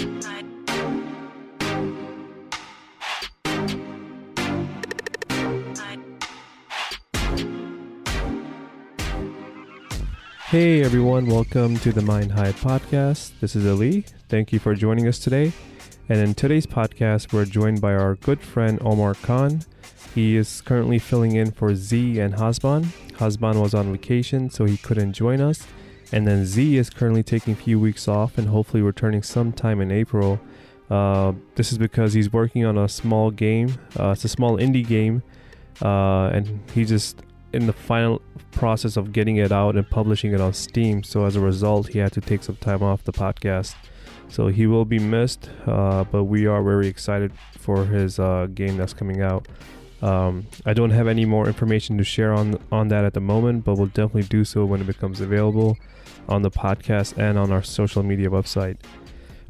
Hey everyone, welcome to the Mind High podcast. This is Ali. Thank you for joining us today. And in today's podcast, we're joined by our good friend Omar Khan. He is currently filling in for Z and Hasban. Hasban was on vacation, so he couldn't join us. And then Z is currently taking a few weeks off and hopefully returning sometime in April. This is because he's working on a small game. It's a small indie game. And he just in the final process of getting it out and publishing it on Steam. So as a result, he had to take some time off the podcast. So he will be missed, but we are very excited for his game that's coming out. I don't have any more information to share on that at the moment, but we'll definitely do so when it becomes available on the podcast and on our social media website.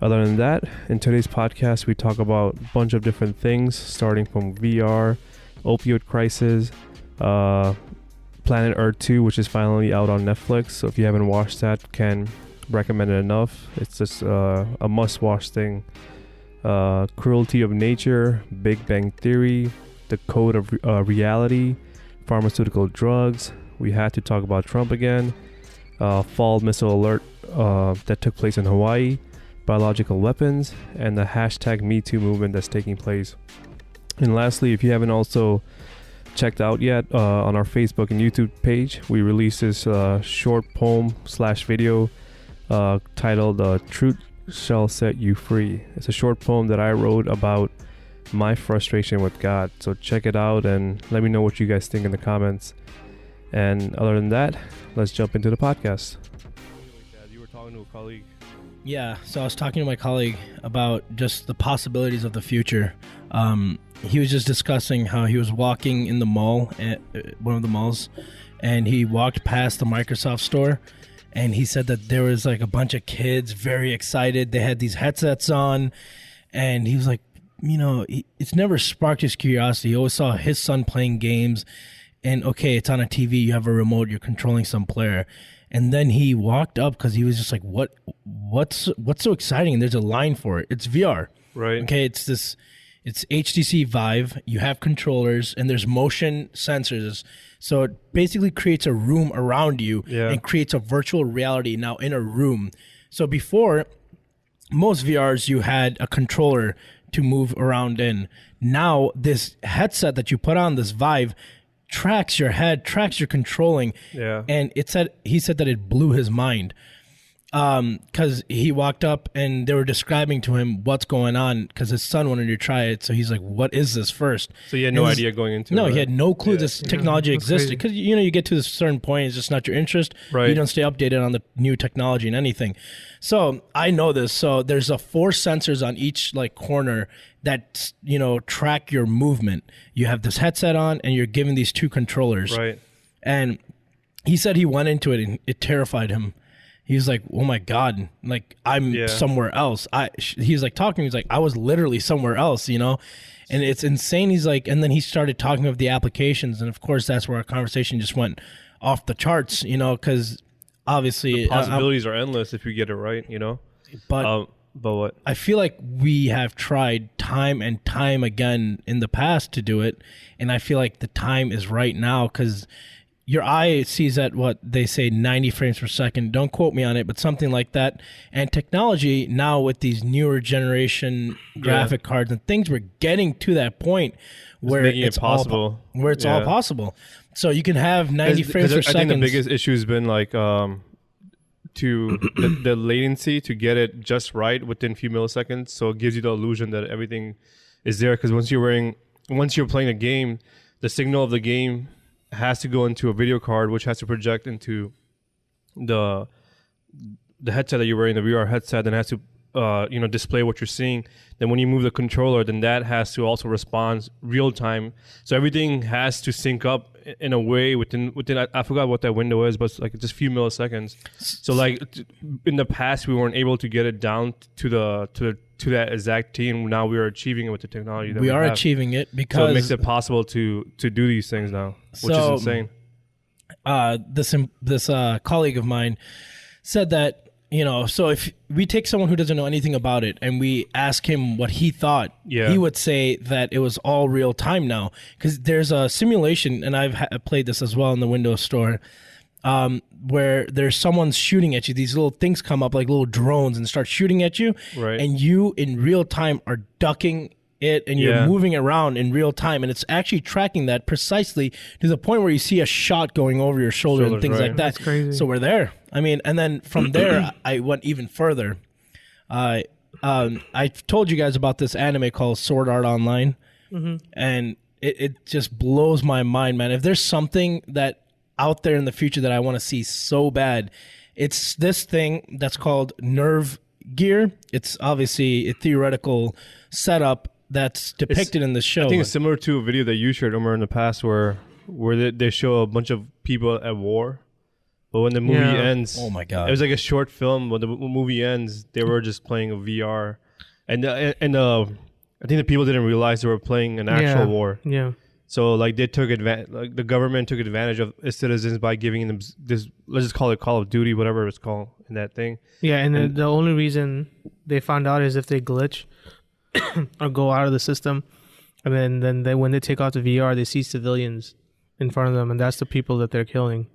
Other than that, in today's podcast, we talk about a bunch of different things, starting from VR, opioid crisis, Planet Earth 2, which is finally out on Netflix. So if you haven't watched that, can recommend it enough. It's just a must-watch thing. Cruelty of Nature, Big Bang Theory, The Code of Reality, pharmaceutical drugs. We had to talk about Trump again. Fall missile alert that took place in Hawaii, biological weapons, and the hashtag #MeToo movement that's taking place. And lastly, if you haven't also checked out yet, on our Facebook and YouTube page, we released this short poem / video titled Truth Shall Set You Free. It's a short poem that I wrote about my frustration with God. So check it out and let me know what you guys think in the comments. And other than that, let's jump into the podcast. You were talking to a colleague. Yeah, so I was talking to my colleague about just the possibilities of the future. He was just discussing how he was walking in the mall, at one of the malls, and he walked past the Microsoft store, and he said that there was like a bunch of kids very excited. They had these headsets on, and he was like, it's never sparked his curiosity. He always saw his son playing games, and okay, it's on a TV, you have a remote, you're controlling some player. And then he walked up because he was just like, what's so exciting? And there's a line for it. It's VR. Right. Okay, it's HTC Vive. You have controllers and there's motion sensors. So it basically creates a room around you and creates a virtual reality now in a room. So before, most VRs, you had a controller to move around in. Now, this headset that you put on, this Vive, tracks your head, tracks your controlling. Yeah. And he said that it blew his mind. Because he walked up and they were describing to him what's going on because his son wanted to try it. So he's like, what is this first? So he had no idea going into it? No, he had no clue this technology existed. Because, you get to a certain point, it's just not your interest. Right. You don't stay updated on the new technology and anything. So I know this. So there's 4 sensors on each corner that, track your movement. You have this headset on and you're given these 2 controllers. Right. And he said he went into it and it terrified him. He was like, oh my God, I'm somewhere else. He's like talking, he's like, I was literally somewhere else, and it's insane. He's like, and then he started talking of the applications. And of course, that's where our conversation just went off the charts, because obviously the possibilities are endless if you get it right, But what? I feel like we have tried time and time again in the past to do it. And I feel like the time is right now because your eye sees at what they say 90 frames per second. Don't quote me on it, but something like that. And technology now with these newer generation graphic cards and things, we're getting to that point where it's possible. All possible. So you can have 90 frames per second. I think the biggest issue has been to the latency to get it just right within a few milliseconds. So it gives you the illusion that everything is there. Because once you're playing a game, the signal of the game has to go into a video card, which has to project into the headset that you're wearing, the VR headset, and has to display what you're seeing. Then when you move the controller, then that has to also respond real time. So everything has to sync up in a way within I forgot what that window is, but it's just a few milliseconds. So in the past we weren't able to get it down to that exact T, and now we are achieving it with the technology that we are have. achieving it because so it makes it possible to do these things now, which is insane. This colleague of mine said that so if we take someone who doesn't know anything about it and we ask him what he thought, he would say that it was all real time now. Because there's a simulation, and I've played this as well in the Windows Store, where there's someone shooting at you. These little things come up like little drones and start shooting at you. Right. And you, in real time, are ducking it, and you're moving around in real time, and it's actually tracking that precisely to the point where you see a shot going over your shoulder and things like that. That's crazy. So we're there. I mean, and then from there, I went even further. I told you guys about this anime called Sword Art Online, and it just blows my mind, man. If there's something that out there in the future that I want to see so bad, it's this thing that's called Nerve Gear. It's obviously a theoretical setup that's depicted in the show. I think it's similar to a video that you shared, Omar, in the past where they show a bunch of people at war. But when the movie ends, oh my God, it was like a short film. When the movie ends, they were just playing a VR, and I think the people didn't realize they were playing an actual war. Yeah. So like they took advantage, like the government took advantage of its citizens by giving them this. Let's just call it Call of Duty, whatever it's called in that thing. Yeah, and then the only reason they found out is if they glitch or go out of the system, and then when they take out the VR, they see civilians in front of them, and that's the people that they're killing.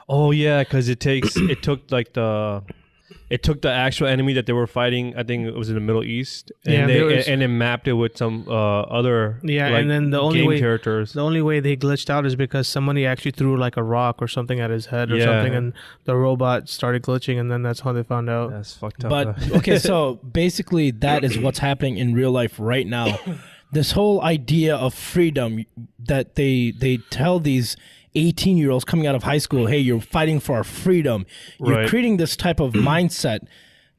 Oh yeah, because it took the actual enemy that they were fighting. I think it was in the Middle East, and and it mapped it with some other and then the only game way characters. The only way they glitched out is because somebody actually threw like a rock or something at his head or something, and the robot started glitching, and then that's how they found out. That's fucked up. But okay, so basically that is what's happening in real life right now. This whole idea of freedom that they tell these 18-year-olds coming out of high school, hey, you're fighting for our freedom. You're creating this type of mindset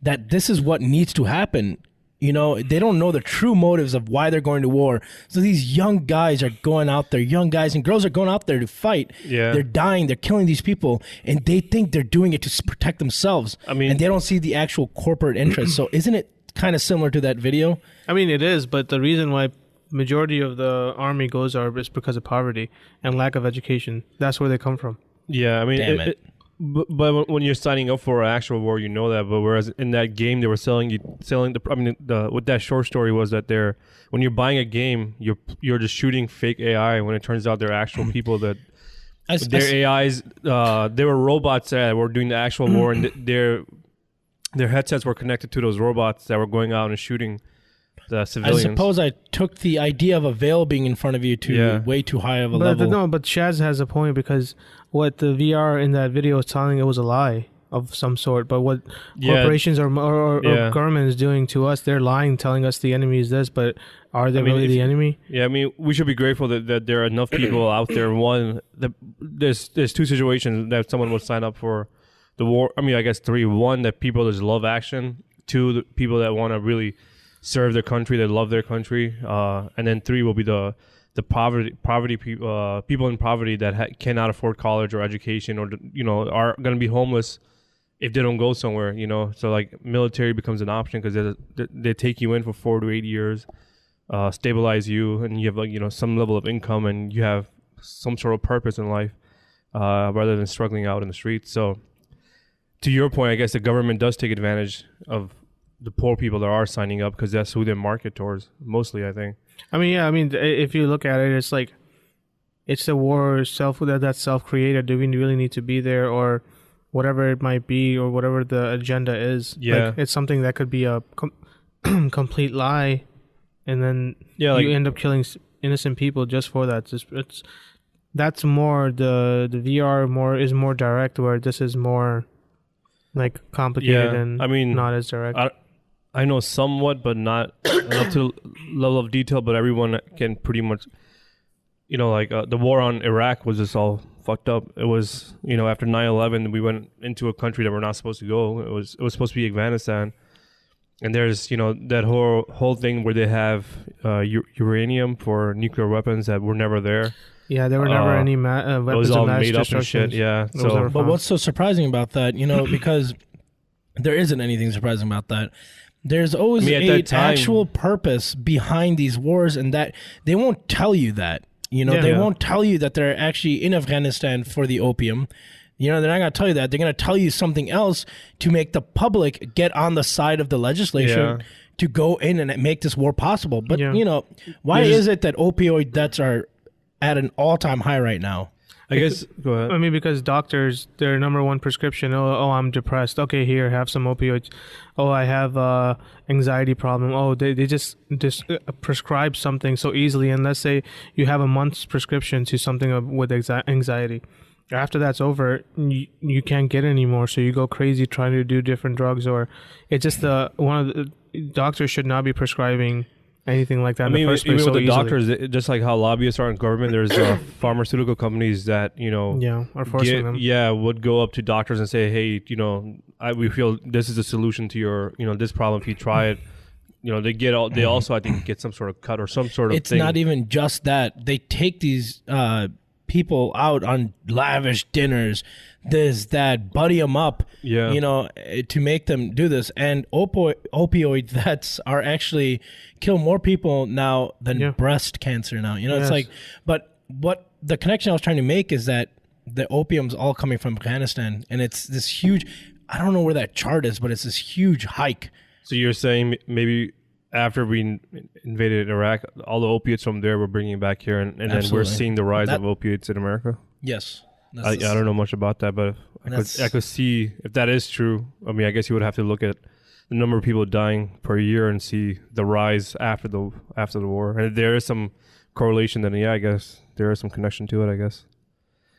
that this is what needs to happen. You know, they don't know the true motives of why they're going to war. So these young guys are going out there, young guys and girls are going out there to fight. Yeah. They're dying, they're killing these people, and they think they're doing it to protect themselves. I mean, and they don't see the actual corporate interest. So isn't it kind of similar to that video? I mean, it is, but the reason why majority of the army goes is because of poverty and lack of education. That's where they come from. Yeah, I mean, but when you're signing up for an actual war, you know that. But whereas in that game, they were selling what that short story was that when you're buying a game, you're just shooting fake AI. When it turns out they're actual people that their AIs, they were robots that were doing the actual war, and their headsets were connected to those robots that were going out and shooting the civilians. I suppose I took the idea of a veil being in front of you to way too high of a level. But Shaz has a point, because what the VR in that video is telling, it was a lie of some sort. But what corporations or government is doing to us, they're lying, telling us the enemy is this, but are they really the enemy? Yeah, I mean, we should be grateful that there are enough people out there. One, there's two situations that someone would sign up for the war. I mean, I guess three. One, that people just love action. Two, the people that want to really serve their country, they love their country, and then three will be the poverty people in poverty that cannot afford college or education, or are going to be homeless if they don't go somewhere. So like military becomes an option because they take you in for 4 to 8 years, stabilize you, and you have some level of income, and you have some sort of purpose in life, rather than struggling out in the streets. So to your point, I guess the government does take advantage of the poor people that are signing up, because that's who they market towards mostly, I think. I mean, if you look at it, it's like it's the war that's self-created. Do we really need to be there, or whatever it might be, or whatever the agenda is? Yeah, it's something that could be a complete lie, and then you end up killing innocent people just for that. That's more the VR is more direct, where this is more like complicated and not as direct. I know somewhat, but not up to level of detail. But everyone can pretty much, the war on Iraq was just all fucked up. It was, after 9/11, we went into a country that we're not supposed to go. It was supposed to be Afghanistan, and there's that whole thing where they have uranium for nuclear weapons that were never there. Yeah, there were never any weapons it was all of mass made up and destruction. shit. Yeah. But what's so surprising about that, because there isn't anything surprising about that. There's always an actual purpose behind these wars, and that they won't tell you that. They won't tell you that they're actually in Afghanistan for the opium. You know, they're not going to tell you that. They're going to tell you something else to make the public get on the side of the legislation to go in and make this war possible. But, you know, why is it that opioid deaths are at an all-time high right now? I guess, go ahead. I mean, because doctors, their number one prescription, oh, I'm depressed. Okay, here, have some opioids. Oh, I have anxiety problem. Oh, they just prescribe something so easily. And let's say you have a month's prescription to something with anxiety. After that's over, you can't get it anymore. So you go crazy trying to do different drugs, or it's just one of the doctors should not be prescribing anything like that. I mean, in the first even place with so the doctors, just like how lobbyists are in government, there's pharmaceutical companies that, you know, are forcing them. Would go up to doctors and say, hey, you know, we feel this is a solution to your, you know, this problem. If you try it, you know, they also, I think, get some sort of cut or some sort of It's thing. not even just that. They take these people out on lavish dinners, this, that, buddy them up, you know, to make them do this. And opioid deaths are actually kill more people now than breast cancer now. You know, it's like, but what the connection I was trying to make is that the opium's all coming from Afghanistan, and it's this huge, I don't know where that chart is, but it's this huge hike. So you're saying maybe after we invaded Iraq, all the opiates from there we're bringing back here, and then we're seeing the rise of opiates in America? Yes. I don't know much about that, but I could see if that is true. I mean, I guess you would have to look at the number of people dying per year and see the rise after the war. And if there is some correlation, then I guess there is some connection to it, I guess.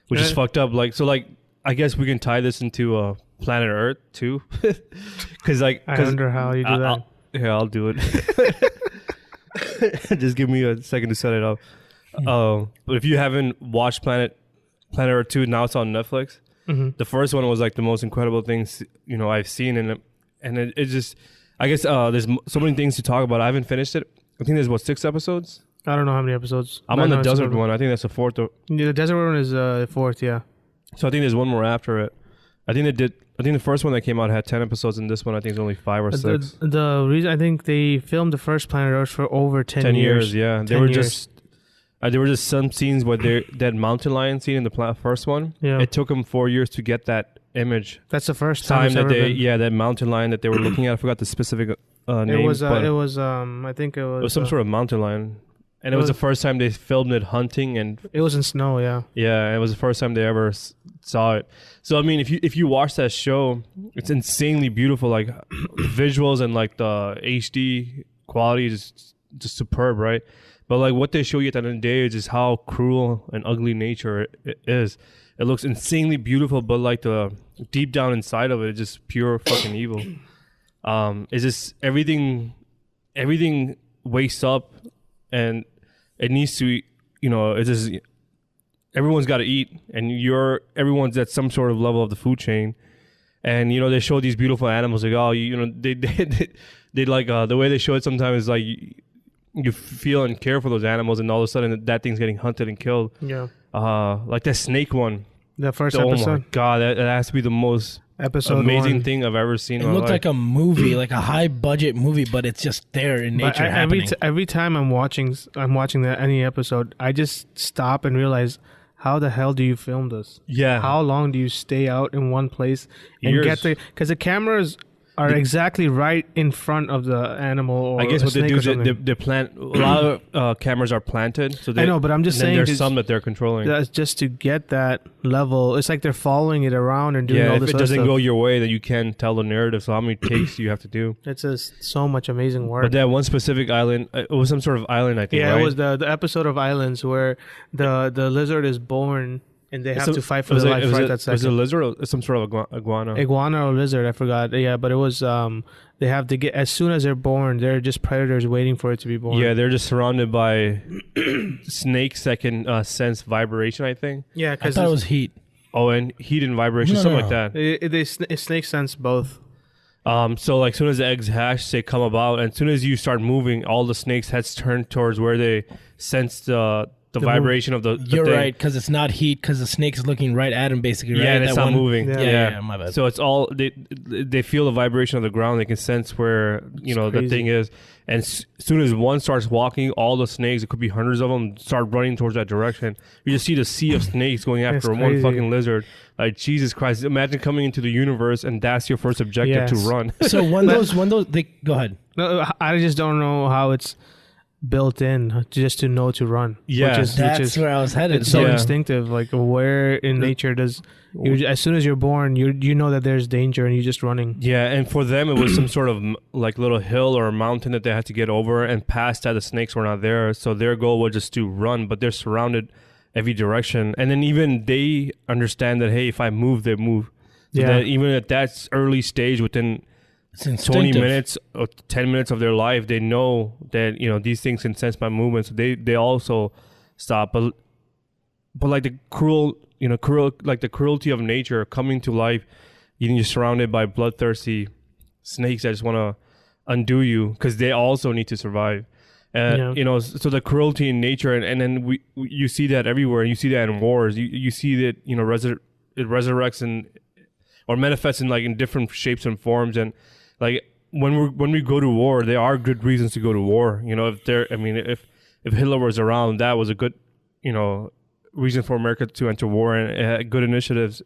Which is fucked up. I guess we can tie this into planet Earth too. Cause I wonder how you do that. I'll do it. Just give me a second to set it up. But if you haven't watched Planet Earth 2, now it's on Netflix. Mm-hmm. The first one was like the most incredible things, you know, I've seen, and it just, I guess there's so many things to talk about. I haven't finished it. I think there's 6 episodes. I don't know how many episodes. I'm on the desert one. I think that's the 4th. The desert one is 4th, yeah. So I think there's one more after it. I think the first one that came out had 10 episodes, and this one I think is only 5 or 6. The reason I think they filmed the first Planet Earth for over 10 years. Yeah. There were just some scenes where that mountain lion scene in the first one. Yeah. It took them 4 years to get that image. That's the first time that that mountain lion that they were looking at. I forgot the specific name. It was I think it was some sort of mountain lion. And it was the first time they filmed it hunting, and it was in snow, yeah. Yeah, it was the first time they ever saw it. So I mean, if you watch that show, it's insanely beautiful. Like visuals and like the HD quality is just superb, right? But like what they show you at the end of the day is just how cruel and ugly nature it is. It looks insanely beautiful, but like the deep down inside of it is just pure fucking evil. It's just everything wakes up. And it needs to, you know, it's just, everyone's got to eat, and everyone's at some sort of level of the food chain. And, you know, they show these beautiful animals, like, oh, you know, they like, the way they show it sometimes is like, you feel and care for those animals, and all of a sudden that thing's getting hunted and killed. Yeah. Like that snake one. The first episode. Oh my God, that has to be the most amazing thing I've ever seen. It looked like a movie, like a high budget movie, but it's just there in nature happening. Every time I'm watching any episode, I just stop and realize, how the hell do you film this? Yeah. How long do you stay out in one place and get because the cameras are exactly right in front of the animal. Or I guess what they do is they plant. A lot of cameras are planted. So I know, but I'm just saying there's some that they're controlling. That's just to get that level. It's like they're following it around and doing all this. If it doesn't go your way, then you can't tell the narrative. So how many takes you have to do? It's just so much amazing work. But that one specific island, it was some sort of island, I think. Yeah, right? It was the episode of Islands where the lizard is born. And they have to fight for their life right that second. Was it a lizard or some sort of iguana? Iguana or lizard, I forgot. Yeah, but it was, they have to get, as soon as they're born, they're just predators waiting for it to be born. Yeah, they're just surrounded by snakes that can sense vibration, I think. Yeah, because I thought it was heat. Oh, and heat and vibration, something like that. Snakes sense both. So like as soon as the eggs hatch, they come about, and as soon as you start moving, all the snakes' heads turn towards where they sense the the vibration of the You're thing. right, because it's not heat, because the snake is looking right at him, basically. Right? Yeah, and it's not moving. Yeah, my bad. So it's all they feel the vibration of the ground. They can sense where the thing is, and as soon as one starts walking, all the snakes, it could be hundreds of them, start running towards that direction. You just see the sea of snakes going after one fucking lizard. Like, Jesus Christ! Imagine coming into the universe and that's your first objective to run. So when those go ahead. No, I just don't know how it's built in just to know to run. Yeah, that's where I was headed. It's so instinctive. Like, where in nature does as soon as you're born, you know that there's danger and you're just running. Yeah, and for them it was some sort of like little hill or a mountain that they had to get over, and past that the snakes were not there. So their goal was just to run, but they're surrounded every direction, and then even they understand that, hey, if I move, they move. So that even at that early stage, within 20 minutes or 10 minutes of their life, they know that these things can sense my movements. So they also stop. But like the cruelty of nature coming to life, you're surrounded by bloodthirsty snakes that just want to undo you because they also need to survive. So the cruelty in nature, and then you see that everywhere. You see that in wars. You see that it resurrects or manifests in different shapes and forms. And like when we go to war, there are good reasons to go to war. If Hitler was around, that was a good reason for America to enter war, and it had good initiatives.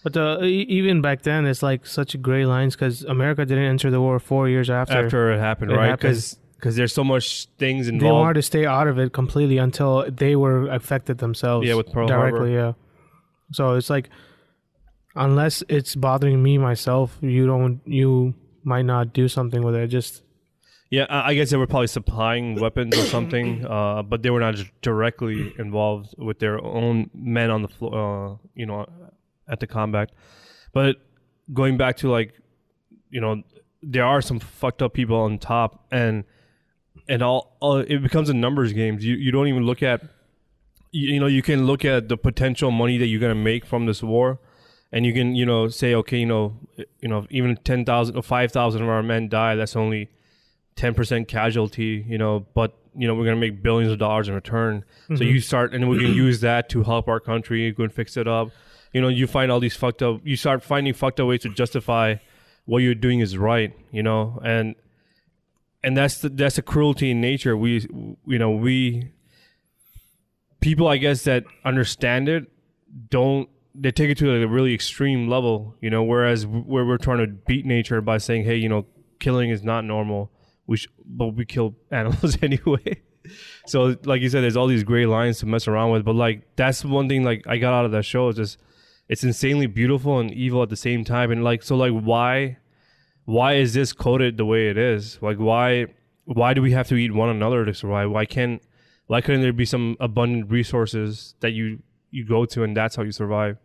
But even back then, it's like such gray lines because America didn't enter the war 4 years after it happened, right? Because there's so much things involved. They wanted to stay out of it completely until they were affected themselves. Yeah, with Pearl directly. Harbor. Yeah. So it's like, unless it's bothering me myself, you might not do something with it. Just I guess they were probably supplying weapons or something, but they were not directly involved with their own men on the floor, at the combat. But going back to there are some fucked up people on top, and all it becomes a numbers game. You don't even look at, you can look at the potential money that you're gonna make from this war. And you can, say, okay, even 10,000 or 5,000 of our men die. That's only 10% casualty, but, we're going to make billions of dollars in return. Mm-hmm. So you start, and we can use that to help our country, go and fix it up. You find all these you start finding fucked up ways to justify what you're doing is right, and that's the cruelty in nature. People, I guess, that understand it, they take it to a really extreme level, whereas where we're trying to beat nature by saying, hey, killing is not normal. But we kill animals anyway. So like you said, there's all these gray lines to mess around with. But like, that's one thing like I got out of that show is just, it's insanely beautiful and evil at the same time. And like, so like, why is this coded the way it is? Like, why do we have to eat one another to survive? Why couldn't there be some abundant resources that you go to and that's how you survive?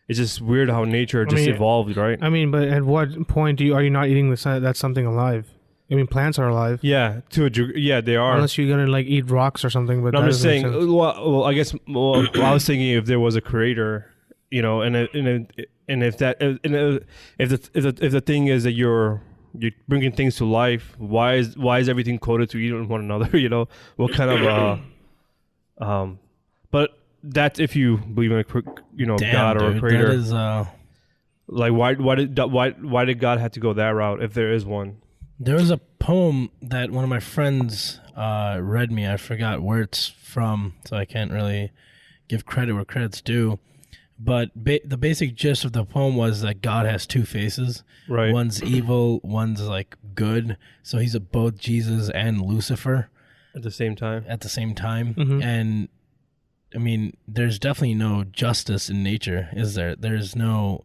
It's just weird how nature evolved, right? I mean, but at what point are you not eating that's something alive? I mean, plants are alive. Yeah, they are. Unless you're gonna like eat rocks or something. But no, I'm just saying. Well, I guess. Well, I was thinking if there was a creator, and if the thing is that you're bringing things to life, why is everything coded to eat one another? What kind of but. That's if you believe in God or a creator. That is, like why did God have to go that route if there is one? There was a poem that one of my friends read me. I forgot where it's from, so I can't really give credit where credit's due. But the basic gist of the poem was that God has two faces. Right. One's evil, one's like good. So he's both Jesus and Lucifer at the same time. Mm-hmm. And I mean, there's definitely no justice in nature, is there? There's no.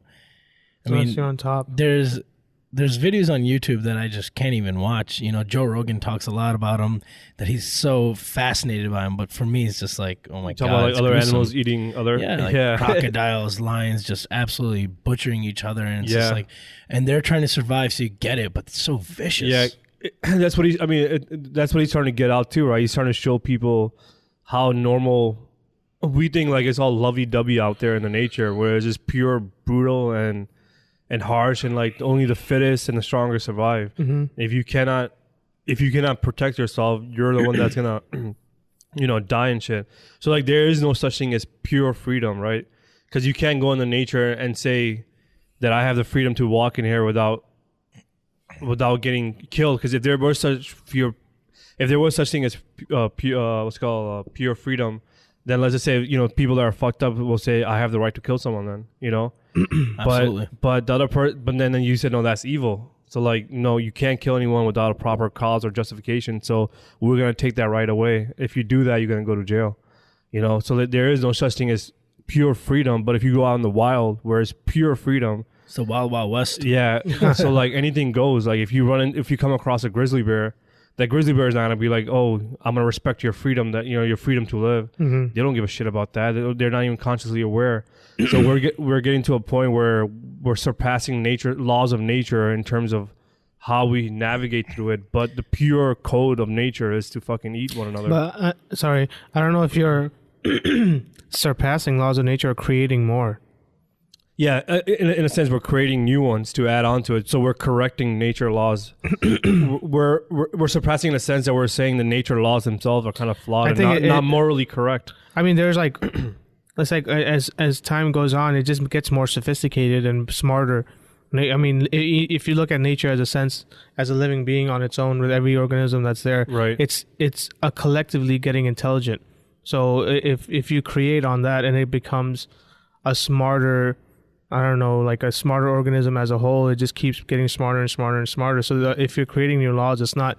You're on top. There's videos on YouTube that I just can't even watch. Joe Rogan talks a lot about him, that he's so fascinated by him. But for me, it's just like, oh my God. About like other animals eating other. Yeah, crocodiles, lions, just absolutely butchering each other, and it's just like, and they're trying to survive, so you get it, but it's so vicious. Yeah, that's what that's what he's trying to get out too, right? He's trying to show people how normal. We think like it's all lovey-dovey out there in the nature, where it's just pure brutal and harsh, and like only the fittest and the strongest survive. Mm-hmm. If you cannot protect yourself, you're the one that's gonna die and shit. So like there is no such thing as pure freedom, right? Because you can't go into nature and say that I have the freedom to walk in here without getting killed. Because if there was such thing as pure freedom, then let's just say people that are fucked up will say I have the right to kill someone. Then Absolutely. But the other but then you said no, that's evil. So like no, you can't kill anyone without a proper cause or justification. So we're gonna take that right away. If you do that, you're gonna go to jail. So that there is no such thing as pure freedom. But if you go out in the wild, where it's pure freedom, it's the wild, wild west. Yeah. So like anything goes. Like if you come across a grizzly bear, that grizzly bear is not gonna be like, oh, I'm gonna respect your freedom, that your freedom to live. Mm-hmm. They don't give a shit about that. They're not even consciously aware. So we're getting to a point where we're surpassing laws of nature in terms of how we navigate through it. But the pure code of nature is to fucking eat one another. But sorry, I don't know if you're surpassing laws of nature or creating more. Yeah, in a sense, we're creating new ones to add on to it. So we're correcting nature laws. we're surpassing in a sense that we're saying the nature laws themselves are kind of flawed and not morally correct. I mean, there's like, it's like as time goes on, it just gets more sophisticated and smarter. I mean, if you look at nature as a living being on its own with every organism that's there, right? It's a collectively getting intelligent. So if you create on that and it becomes a smarter, I don't know, like a smarter organism as a whole, it just keeps getting smarter and smarter and smarter. So if you're creating new laws, it's not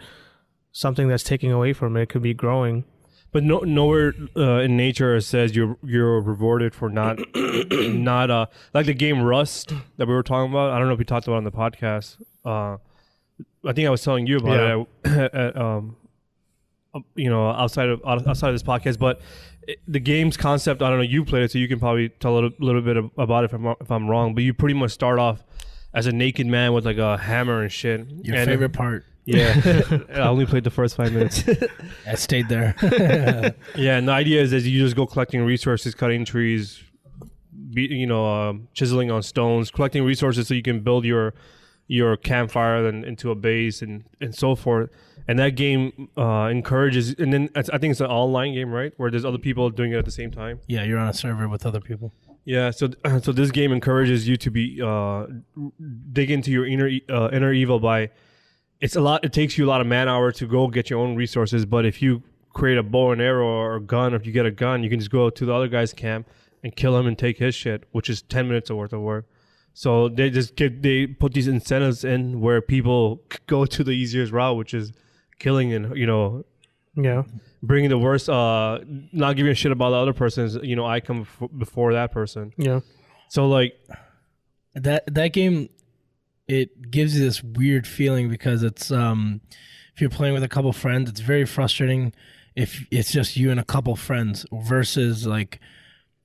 something that's taking away from it. It could be growing. But nowhere in nature it says you're rewarded for not like the game Rust that we were talking about. I don't know if we talked about it on the podcast. I think I was telling you about it. Outside of this podcast, but the game's concept, I don't know, you played it, so you can probably tell a little bit about it if I'm wrong, but you pretty much start off as a naked man with like a hammer and shit. Your favorite part. Yeah. I only played the first 5 minutes. I stayed there. Yeah, and the idea is that you just go collecting resources, cutting trees, chiseling on stones, collecting resources so you can build your campfire then into a base and so forth. And that game encourages, and then I think it's an online game, right? Where there's other people doing it at the same time. Yeah, you're on a server with other people. Yeah, so this game encourages you to be dig into your inner evil by it takes you a lot of man hour to go get your own resources, but if you create a bow and arrow or a gun, or if you get a gun, you can just go to the other guy's camp and kill him and take his shit, which is 10 minutes worth of work. So they put these incentives in where people go to the easiest route, which is killing and bringing the worst, not giving a shit about the other person's, I come before that person. Yeah. So like that game, it gives you this weird feeling because it's if you're playing with a couple friends, it's very frustrating if it's just you and a couple friends versus like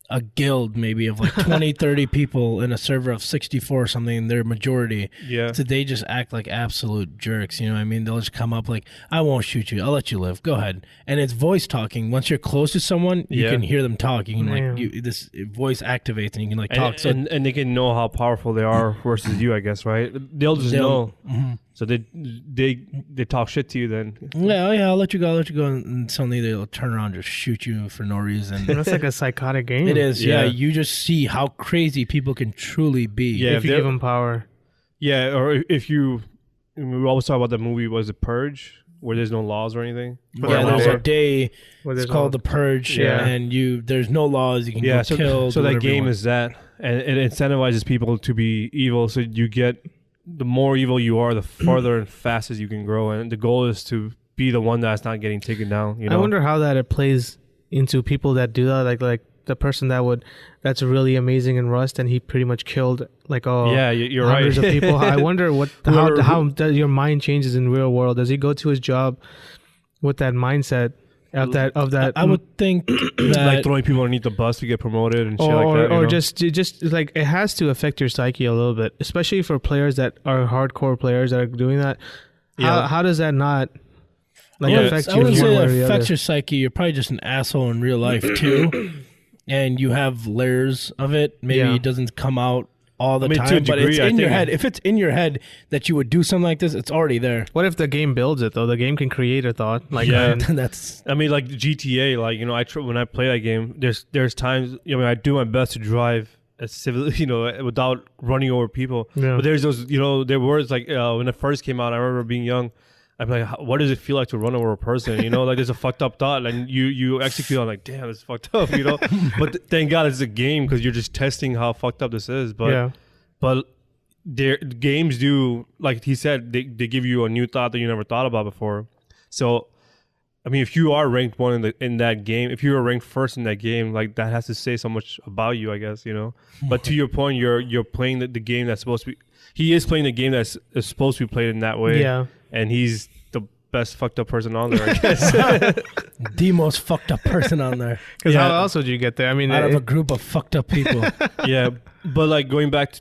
a guild maybe of like 20, 30 people in a server of 64 or something, and they're majority. Yeah. So they just act like absolute jerks, you know what I mean? They'll just come up like, I won't shoot you, I'll let you live, go ahead. And it's voice talking. Once you're close to someone, you can hear them talk. You can this voice activates and you can like talk. And they can know how powerful they are versus you, I guess, right? They'll just know. Mm-hmm. So they talk shit to you then. Yeah, I'll let you go, and suddenly they'll turn around and just shoot you for no reason. That's like a psychotic game. It is, yeah. You just see how crazy people can truly be. Yeah, if you give them power. Yeah, or if we always talk about the movie, was it Purge, where there's no laws or anything? Yeah, there's a day, it's called the Purge, and there's no laws, you can get killed. So that game is that, and it incentivizes people to be evil, so you get... The more evil you are, the farther and fastest you can grow, and the goal is to be the one that's not getting taken down. I wonder how it plays into people that do that, like the person that's really amazing in Rust, and he pretty much killed you're hundreds right. of people. I wonder how your mind changes in real world. Does he go to his job with that mindset? Of that, I would think that like throwing people underneath the bus to get promoted and shit like that. Or just like it has to affect your psyche a little bit, especially for players that are hardcore players that are doing that. How does that not affect you? I wouldn't say it affects your psyche. You're probably just an asshole in real life too, and you have layers of it. Maybe it doesn't come out all the time, but it's in your head. If it's in your head that you would do something like this, it's already there. What if the game builds it though? The game can create a thought. Like that's. I mean, like GTA. Like when I play that game, there's times. I do my best to drive as civil, without running over people. Yeah. But there's those. There was like when it first came out. I remember being young. I'm like, what does it feel like to run over a person? Like there's a fucked up thought, and you execute on like, damn, it's fucked up, But thank God it's a game because you're just testing how fucked up this is. But games do, like he said, they give you a new thought that you never thought about before. So, I mean, if you are ranked one in that game, if you are ranked first in that game, like that has to say so much about you, I guess, But to your point, you're playing the game that's supposed to be. He is playing the game that's supposed to be played in that way. Yeah. And he's the best fucked up person on there, I guess. The most fucked up person on there. Because how else would you get there? I mean, out of a group of fucked up people. Yeah, but like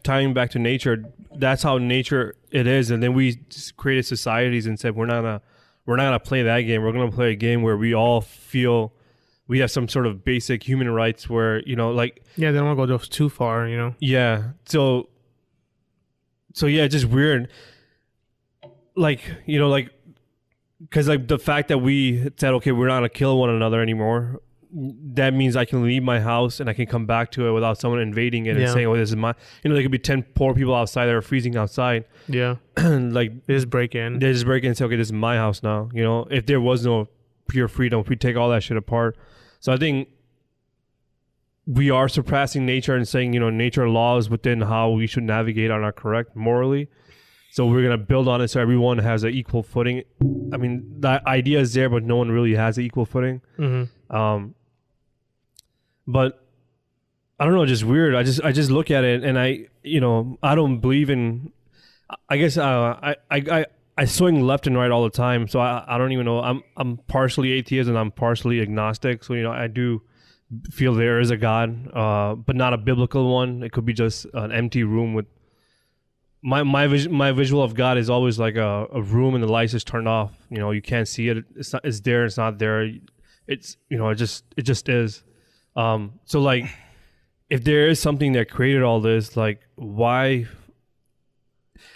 tying back to nature, that's how nature it is. And then we just created societies and said we're not gonna play that game. We're gonna play a game where we all feel we have some sort of basic human rights. Where they don't want to go too far. Yeah. So yeah, it's just weird. Because the fact that we said, okay, we're not going to kill one another anymore, that means I can leave my house and I can come back to it without someone invading it and saying, oh, this is my, there could be 10 poor people outside that are freezing outside. Yeah. They just break in. They just break in and say, okay, this is my house now. If there was no pure freedom, if we take all that shit apart. So I think we are surpassing nature and saying, nature laws within how we should navigate are not correct morally. So we're going to build on it so everyone has an equal footing. I mean, the idea is there, but no one really has an equal footing. Mm-hmm. But I don't know, just weird. I just look at it and I don't believe in, I guess I swing left and right all the time. So I don't even know. I'm partially atheist and I'm partially agnostic. So, I do feel there is a God, but not a biblical one. It could be just an empty room with my visual of God is always like a room and the lights is turned off. You can't see it. It's there. It's not there. It's it just is. So like, if there is something that created all this, like why?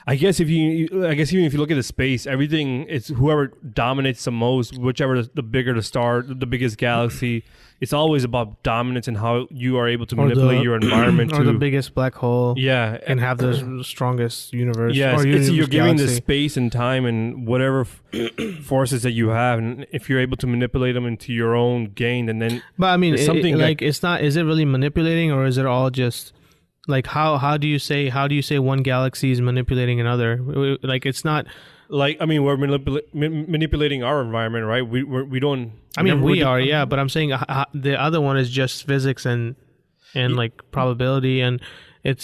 I guess even if you look at the space, everything is whoever dominates the most, whichever the bigger the star, the biggest galaxy. It's always about dominance and how you are able to manipulate your environment. Or the biggest black hole. Yeah. And have the strongest universe. Yeah, you're giving the space and time and whatever forces that you have. And if you're able to manipulate them into your own gain, and then... But I mean, it's not... Is it really manipulating, or is it all just... Like, how do you say one galaxy is manipulating another? Like, it's not... Like, I mean, we're manipulating our environment, right? We don't... I mean, we are, yeah, but I'm saying the other one is just physics and like probability, and it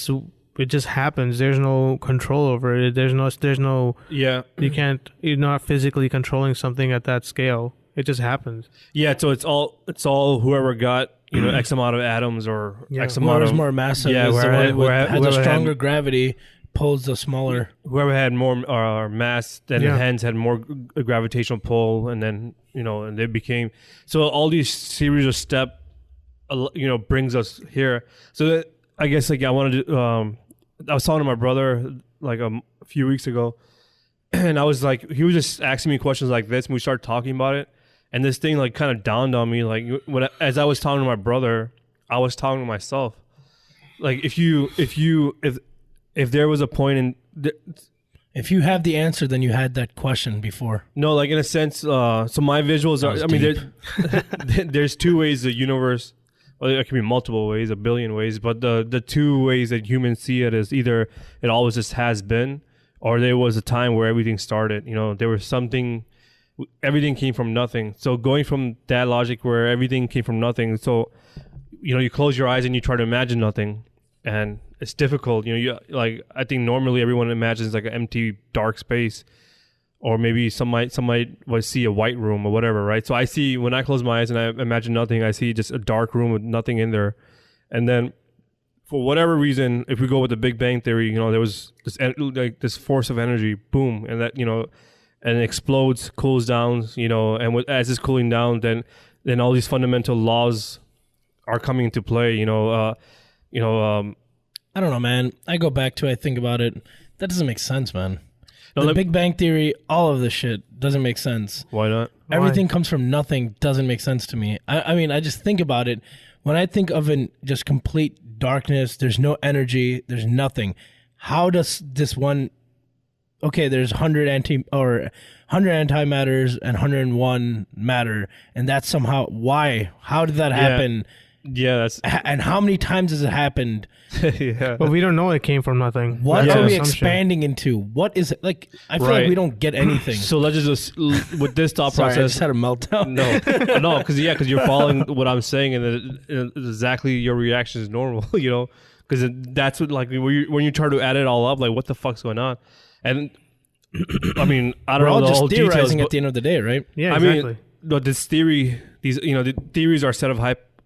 just happens. There's no control over it. There's no... Yeah. You're not physically controlling something at that scale. It just happens. Yeah, so it's all whoever got, X amount of atoms or X amount whoever's of... more massive is the one that has a stronger gravity... pulls the smaller. Whoever had more mass, then hence had more gravitational pull, and then and they became. So all these series of step, brings us here. So I guess I wanted to. I was talking to my brother like a few weeks ago, and I was like, he was just asking me questions like this, and we started talking about it, and this thing like kind of dawned on me. Like as I was talking to my brother, I was talking to myself. Like if there was a point in... If you have the answer, then you had that question before. No, like in a sense, so my visuals are... I mean, there's two ways the universe... Well, there can be multiple ways, a billion ways, but the two ways that humans see it is either it always just has been, or there was a time where everything started. There was something... Everything came from nothing. So going from that logic where everything came from nothing, so, you close your eyes and you try to imagine nothing, and... It's difficult, I think normally everyone imagines like an empty, dark space, or maybe some might see a white room or whatever, right? So I see, when I close my eyes and I imagine nothing, I see just a dark room with nothing in there. And then for whatever reason, if we go with the Big Bang Theory, there was this force of energy, boom, and that, and it explodes, cools down, and as it's cooling down, then all these fundamental laws are coming into play, I don't know, man. I go back to, I think about it. That doesn't make sense, man. No, the Big Bang Theory, all of this shit doesn't make sense. Why not? Everything comes from nothing doesn't make sense to me. I mean, I just think about it. When I think of just complete darkness, there's no energy, there's nothing. How does this one... Okay, there's 100 antimatters and 101 matter, and that's somehow... Why? How did that happen? Yeah, that's... And how many times has it happened? Yeah. But we don't know it came from nothing. What are we expanding into? What is it? Like, I feel like we don't get anything. So let's just with this thought process... I just had a meltdown. No, because you're following what I'm saying, and exactly your reaction is normal, you know? Because that's what, like, when you try to add it all up, like, what the fuck's going on? And, I mean, I don't know the whole details. We're all just theorizing at the end of the day, right? Yeah, exactly. I mean, this theory, the theories are a set of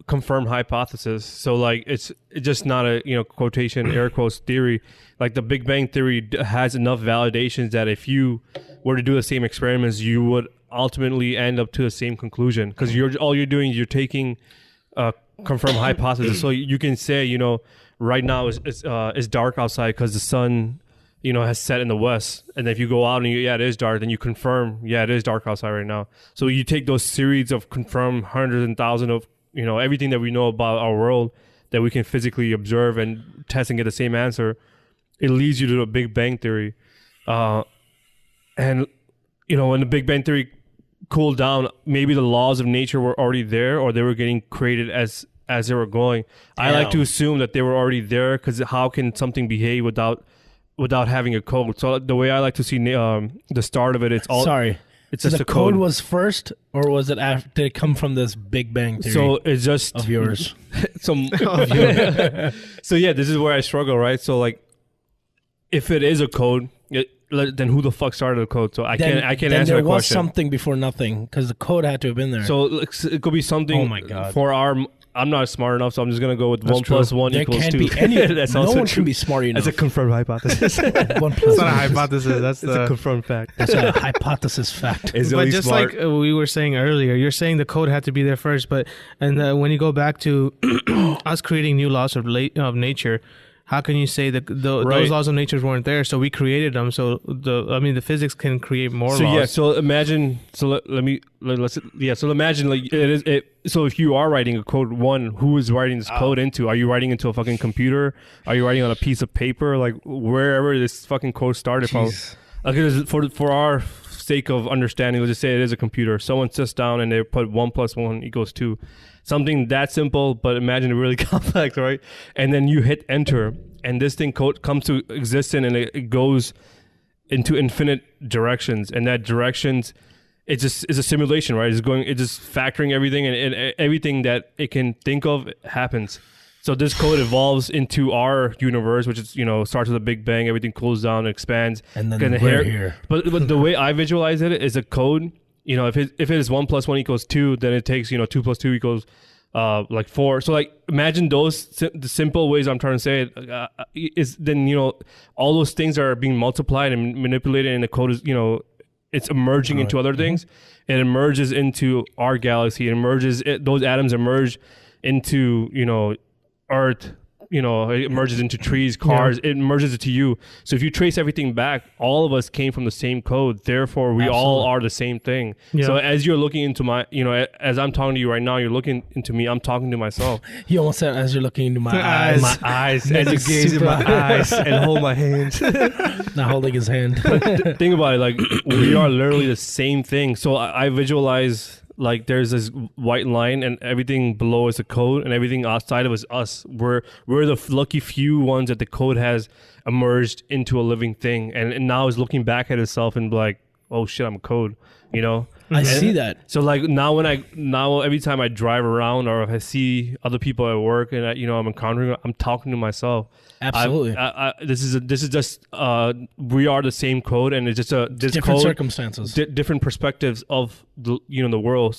confirmed hypothesis. So like it's just not a quotation air quotes theory. Like the Big Bang Theory has enough validations that if you were to do the same experiments, you would ultimately end up to the same conclusion, because all you're doing is you're taking a confirmed hypothesis. So you can say right now is dark outside because the sun has set in the west, and if you go out and it is dark, then you confirm it is dark outside right now. So you take those series of confirmed hundreds and thousands of everything that we know about our world that we can physically observe and test and get the same answer. It leads you to the Big Bang Theory. And when the Big Bang Theory cooled down, maybe the laws of nature were already there, or they were getting created as they were going. Damn. I like to assume that they were already there, because how can something behave without having a code? So the way I like to see the start of it, it's all... Sorry. It's so just the code was first, or was it after? Did it come from this Big Bang Theory? So it's just of yours. So yeah, this is where I struggle, right? So like, if it is a code, then who the fuck started the code? So I can't answer that question. There was something before nothing, because the code had to have been there. So it could be something. Oh my God. For our... I'm not smart enough, so I'm just going to go with 1 + 1 there equals can't 2. Be any, no one can be smart enough. That's a confirmed hypothesis. It's not a hypothesis. That's a confirmed fact. That's a hypothesis fact. But just smart. Like we were saying earlier, you're saying the code had to be there first, and when you go back to us creating new laws of nature, how can you say that those laws of nature weren't there? So we created them. So the physics can create more laws. Yeah. So imagine. So So imagine like it is. So if you are writing a code, who is writing this code into? Are you writing into a fucking computer? Are you writing on a piece of paper? Like wherever this fucking code started from. Okay, for our sake of understanding, let's just say it is a computer. Someone sits down and they put 1 + 1 = 2. Something that simple, but imagine it really complex, right? And then you hit enter, and this thing comes to existence, and it goes into infinite directions. And that directions, it's a simulation, right? It's just factoring everything, and everything that it can think of happens. So this code evolves into our universe, which is starts with a Big Bang. Everything cools down, expands, and then we're here. But the way I visualize it is a code. If it is 1 + 1 = 2, then it takes 2 + 2 = like 4. So like imagine the simple ways I'm trying to say it is then all those things are being multiplied and manipulated, and the code is it's emerging into other things. It emerges into our galaxy. Those atoms emerge into Earth. It emerges into trees, cars. It emerges into you. So if you trace everything back, all of us came from the same code. Therefore, we all are the same thing. Yeah. So as you're looking into my, as I'm talking to you right now, you're looking into me. I'm talking to myself. You almost said as you're looking into my eyes. My eyes. As you gaze in my eyes and hold my hand. Not holding his hand. Think about it. Like we are literally the same thing. So I visualize. Like there's this white line, and everything below is a code, and everything outside of us. We're the lucky few ones that the code has emerged into a living thing, and now is looking back at itself and be like, oh shit, I'm a code. I see that. So like now every time I drive around, or if I see other people at work and I'm encountering, I'm talking to myself. Absolutely. This is just we are the same code, and it's just different code, circumstances, different perspectives of the world.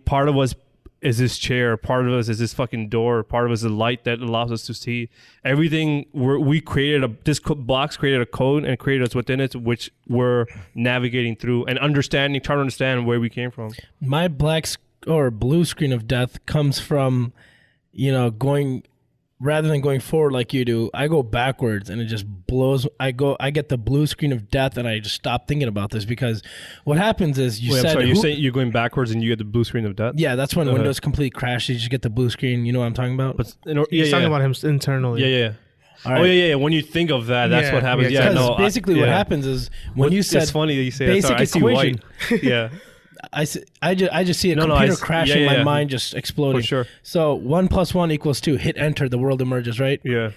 Part of us is this chair, part of us is this fucking door, part of us is the light that allows us to see everything. We created this box created a code and created us within it, which we're navigating through and trying to understand where we came from. My black or blue screen of death comes from going rather than going forward like you do, I go backwards and it just blows. I get the blue screen of death and I just stop thinking about this because what happens is you're saying you're going backwards and you get the blue screen of death? Yeah, that's when Windows complete crashes. You just get the blue screen. You know what I'm talking about? But he's talking about him internally. Yeah. Right. Oh yeah. When you think of that, that's what happens. Yeah, no. Basically, what happens is when you said it's funny that you say basic that. Sorry, equation. I see white. Yeah. I just see a computer crashing, my mind just exploding. For sure. So 1 + 1 = 2. Hit enter, the world emerges, right? Yeah.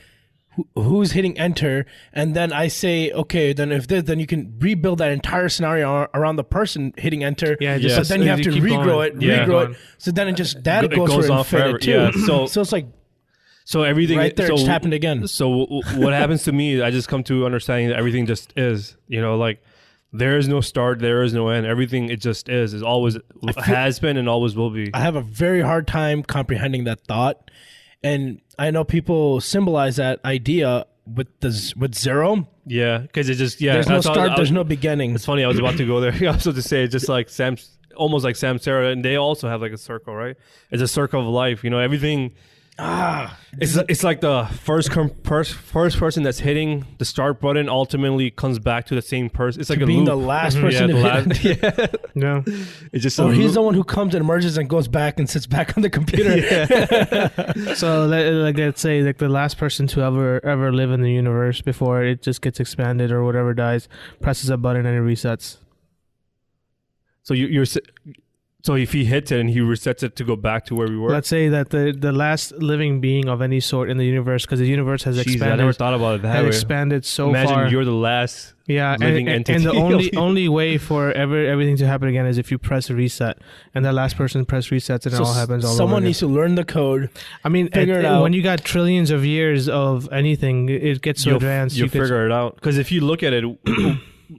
Who's hitting enter? And then I say, okay, then if this, then you can rebuild that entire scenario around the person hitting enter. Yeah. But then you have to regrow it. So then it just goes on forever too. Yeah. So it's like. So everything right there just happened again. So what happens to me? I just come to understanding that everything just is. Like. There is no start. There is no end. Everything, it just is. It always has been and always will be. I have a very hard time comprehending that thought. And I know people symbolize that idea with zero. Yeah, because it just, there's no start, there's no beginning. It's funny, I was about to go there. I was about to say, it's just like almost like Samsara, and they also have like a circle, right? It's a circle of life. Everything... It's like the first person that's hitting the start button ultimately comes back to the same person. It's like being loop. the last person to hit. No, it's just. He's the one who comes and emerges and goes back and sits back on the computer. So let's say like the last person to ever live in the universe before it just gets expanded or whatever dies, presses a button and it resets. So So if he hits it and he resets it to go back to where we were? Let's say that the last living being of any sort in the universe, because the universe has expanded. I never thought about it that way. Expanded so Imagine far. Imagine you're the last living entity. And the only way for everything to happen again is if you press reset. And that last person press resets and it all happens all over again. Someone needs to learn the code. I mean, figure it out. When you got trillions of years of anything, it gets so advanced. You'll figure it out. Because if you look at it...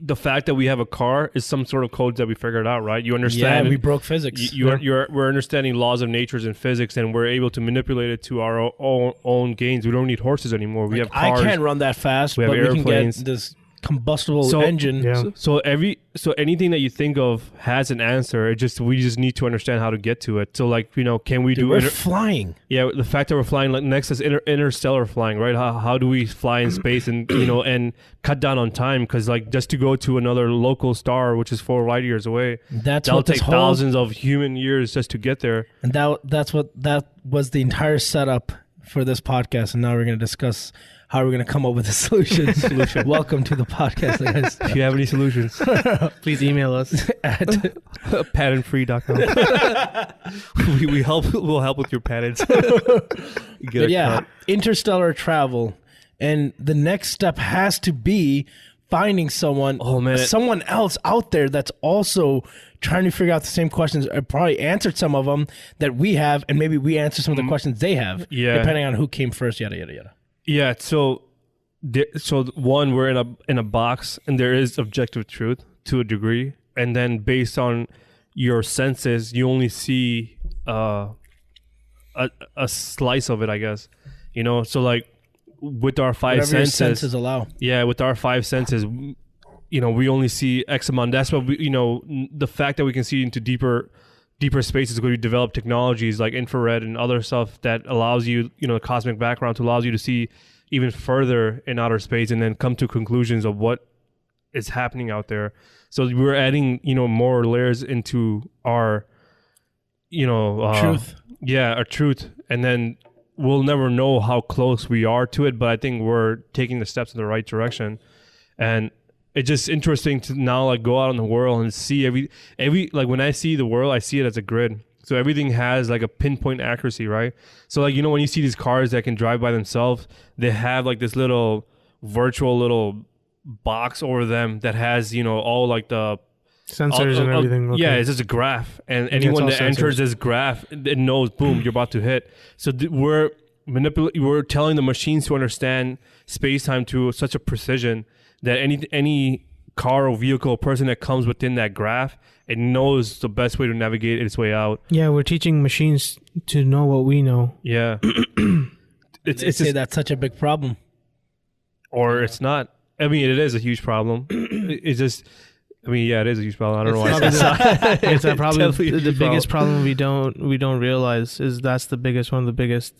the fact that we have a car is some sort of code that we figured out, right? You understand? Yeah, we broke physics. We're understanding laws of natures and physics, and we're able to manipulate it to our own gains. We don't need horses anymore. We have cars. I can't run that fast, we have airplanes. We can get this combustible engine. Yeah. So anything that you think of has an answer. We just need to understand how to get to it. So can we do? We're flying. Yeah, the fact that we're flying, like next is interstellar flying, right? How do we fly in space and and cut down on time? Because just to go to another local star, which is 4 light years away, that'll take thousands of human years just to get there. And that was the entire setup for this podcast. And now we're going to discuss how we're going to come up with a solution. Welcome to the podcast, guys. If you have any solutions, please email us at patentfree.com. We'll help with your patents. Interstellar travel. And the next step has to be finding someone else out there that's also trying to figure out the same questions, or probably answered some of them that we have, and maybe we answer some of the questions they have, depending on who came first, yada, yada, yada. Yeah, so one, we're in a box, and there is objective truth to a degree, and then based on your senses, you only see a slice of it, I guess. So with our five whatever senses, your senses allow. Yeah, with our 5 senses, we only see X amount. That's what the fact that we can see into deeper spaces, where we develop technologies like infrared and other stuff that allows you, the cosmic background allows you to see even further in outer space and then come to conclusions of what is happening out there. So we're adding, more layers into our, truth. Yeah, our truth. And then we'll never know how close we are to it, but I think we're taking the steps in the right direction. And it's just interesting to now go out in the world and see every when I see the world, I see it as a grid. So everything has a pinpoint accuracy, right? So when you see these cars that can drive by themselves, they have this little virtual little box over them that has all the sensors and everything. Okay. Yeah, it's just a graph, and anyone that enters this graph, it knows, boom, you're about to hit. So we're telling the machines to understand space-time to such a precision that any car or vehicle or person that comes within that graph, it knows the best way to navigate its way out. Yeah, we're teaching machines to know what we know. Yeah. It's that's such a big problem. Or it's not. I mean, it is a huge problem. It's just... it is a huge problem. I don't know why I said it's probably the biggest problem we don't realize is that's one of the biggest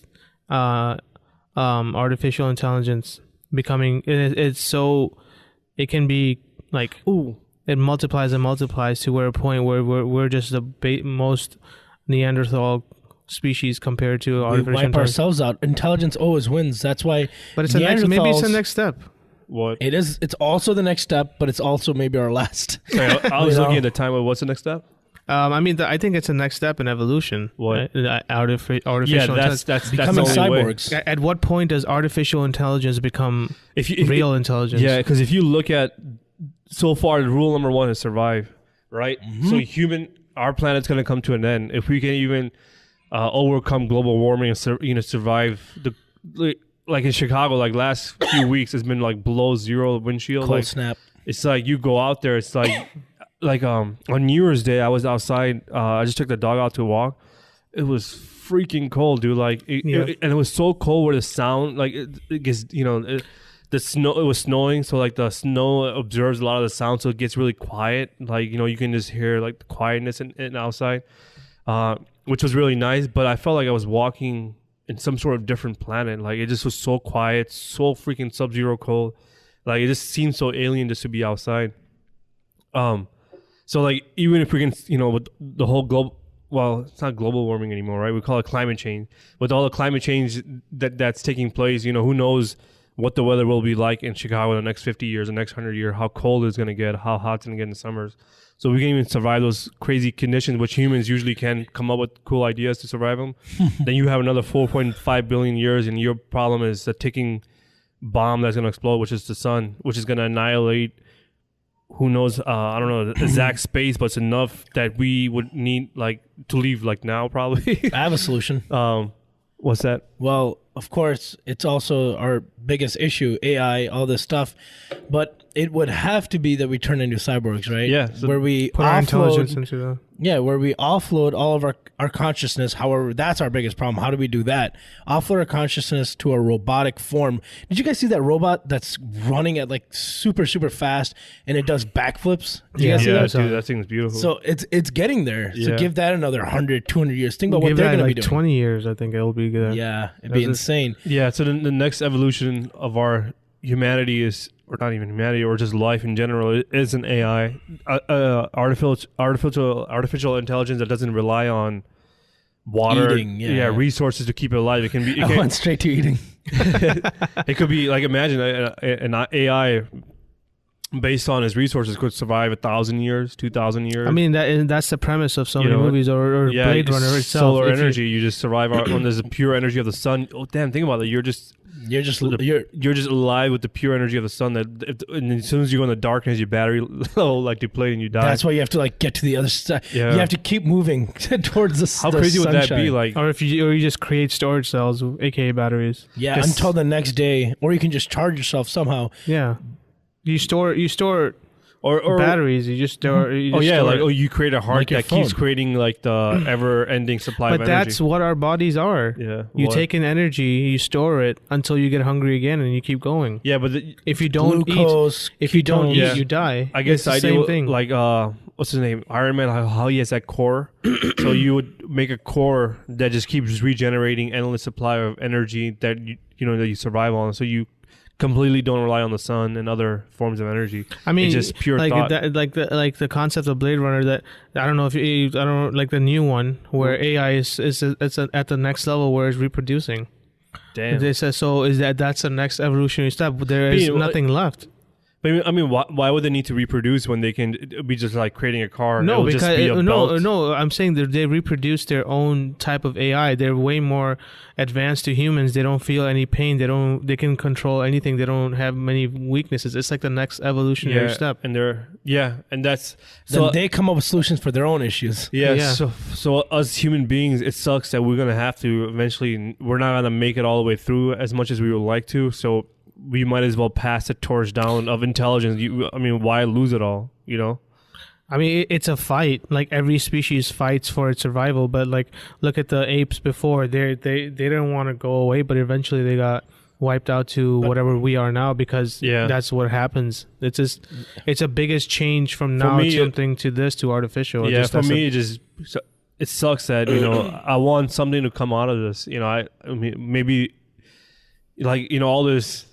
artificial intelligence becoming it's so it can be like it multiplies and multiplies to where a point where we're just the most Neanderthal species compared to artificial we wipe intelligence. ourselves out. Intelligence always wins. That's why. But it's maybe it's the next step. What? It is. It's also the next step, but it's also maybe our last. Sorry, I was looking at the time. What's the next step? I mean, I think it's the next step in evolution. What? Artificial intelligence. That's becoming cyborgs. At what point does artificial intelligence become real intelligence? Yeah, because if you look at so far, the rule number one is survive, right? So our planet's going to come to an end. If we can even overcome global warming and survive like in Chicago, like last few weeks, it's been like below zero windshield. Cold snap. It's like you go out there, it's like on New Year's Day, I was outside. I just took the dog out to walk. It was freaking cold, dude. Like, and it was so cold where the sound, like, it gets, the snow. It was snowing, so like the snow absorbs a lot of the sound, so it gets really quiet. Like, you can just hear like the quietness in outside, which was really nice. But I felt like I was walking in some sort of different planet. Like, it just was so quiet, so freaking sub-zero cold. Like, it just seemed so alien just to be outside. So like, even if we can, with the whole it's not global warming anymore, right? We call it climate change. With all the climate change that's taking place, who knows what the weather will be like in Chicago in the next 50 years, the next 100 years, how cold it's going to get, how hot it's going to get in the summers. So we can even survive those crazy conditions, which humans usually can come up with cool ideas to survive them. Then you have another 4.5 billion years, and your problem is a ticking bomb that's going to explode, which is the sun, which is going to annihilate, who knows, I don't know the exact space, but it's enough that we would need to leave now probably. I have a solution. What's that? Well, of course, it's also our biggest issue, AI, all this stuff. But it would have to be that we turn into cyborgs, right? Yeah. So where we put our intelligence into that. Yeah, where we offload all of our consciousness. However, that's our biggest problem. How do we do that? Offload our consciousness to a robotic form. Did you guys see that robot that's running at super, super fast and it does backflips? Did you guys see that? Dude, that thing's beautiful. So it's getting there. Yeah. So give that another 100, 200 years. Think about what they're going to be doing. 20 years, I think it'll be good. Yeah, it'd be insane. Yeah, so the next evolution of our humanity is, or not even humanity, or just life in general, is an AI, artificial intelligence that doesn't rely on water, eating, resources to keep it alive. It can be. I went straight to eating. It could be like, imagine an AI based on its resources could survive 1,000 years, 2,000 years. I mean, that's the premise of so many movies, or Blade Runner itself. Solar energy, you just survive on there's the pure energy of the sun. Oh damn, think about it. You're just alive with the pure energy of the sun. And as soon as you go in the darkness, your battery will deplete and you die. That's why you have to get to the other side. Yeah. You have to keep moving towards the How crazy would that be? Or if you just create storage cells, aka batteries. Yeah, until the next day, or you can just charge yourself somehow. Yeah, you store or batteries. You just store. You create a heart that keeps creating the ever-ending supply of energy. But that's what our bodies are. Yeah, you take in energy, you store it until you get hungry again, and you keep going. Yeah, but if you don't eat, you die. I guess it's the same thing. What's his name? Iron Man. How he has that core. So you would make a core that just keeps regenerating endless supply of energy that that you survive on. So you completely don't rely on the sun and other forms of energy. I mean, it's just pure thought. The concept of Blade Runner, that I don't know if the new one where AI is at the next level where it's reproducing. Damn. They say so. That's the next evolutionary step. There is nothing left. But I mean, why would they need to reproduce when they can be just creating a car? No, because I'm saying that they reproduce their own type of AI. They're way more advanced to humans. They don't feel any pain. They can control anything. They don't have many weaknesses. It's like the next evolutionary step. And that's so they come up with solutions for their own issues. Yeah. So us human beings, it sucks that we're gonna have to eventually. We're not gonna make it all the way through as much as we would like to. So we might as well pass the torch down of intelligence. Why lose it all? I mean, it's a fight. Every species fights for its survival. But look at the apes before. They didn't want to go away, but eventually they got wiped out to whatever we are now, because that's what happens. It's a biggest change from now to this to artificial. Yeah, for me, it sucks that I want something to come out of this. I mean, maybe like, you know, all this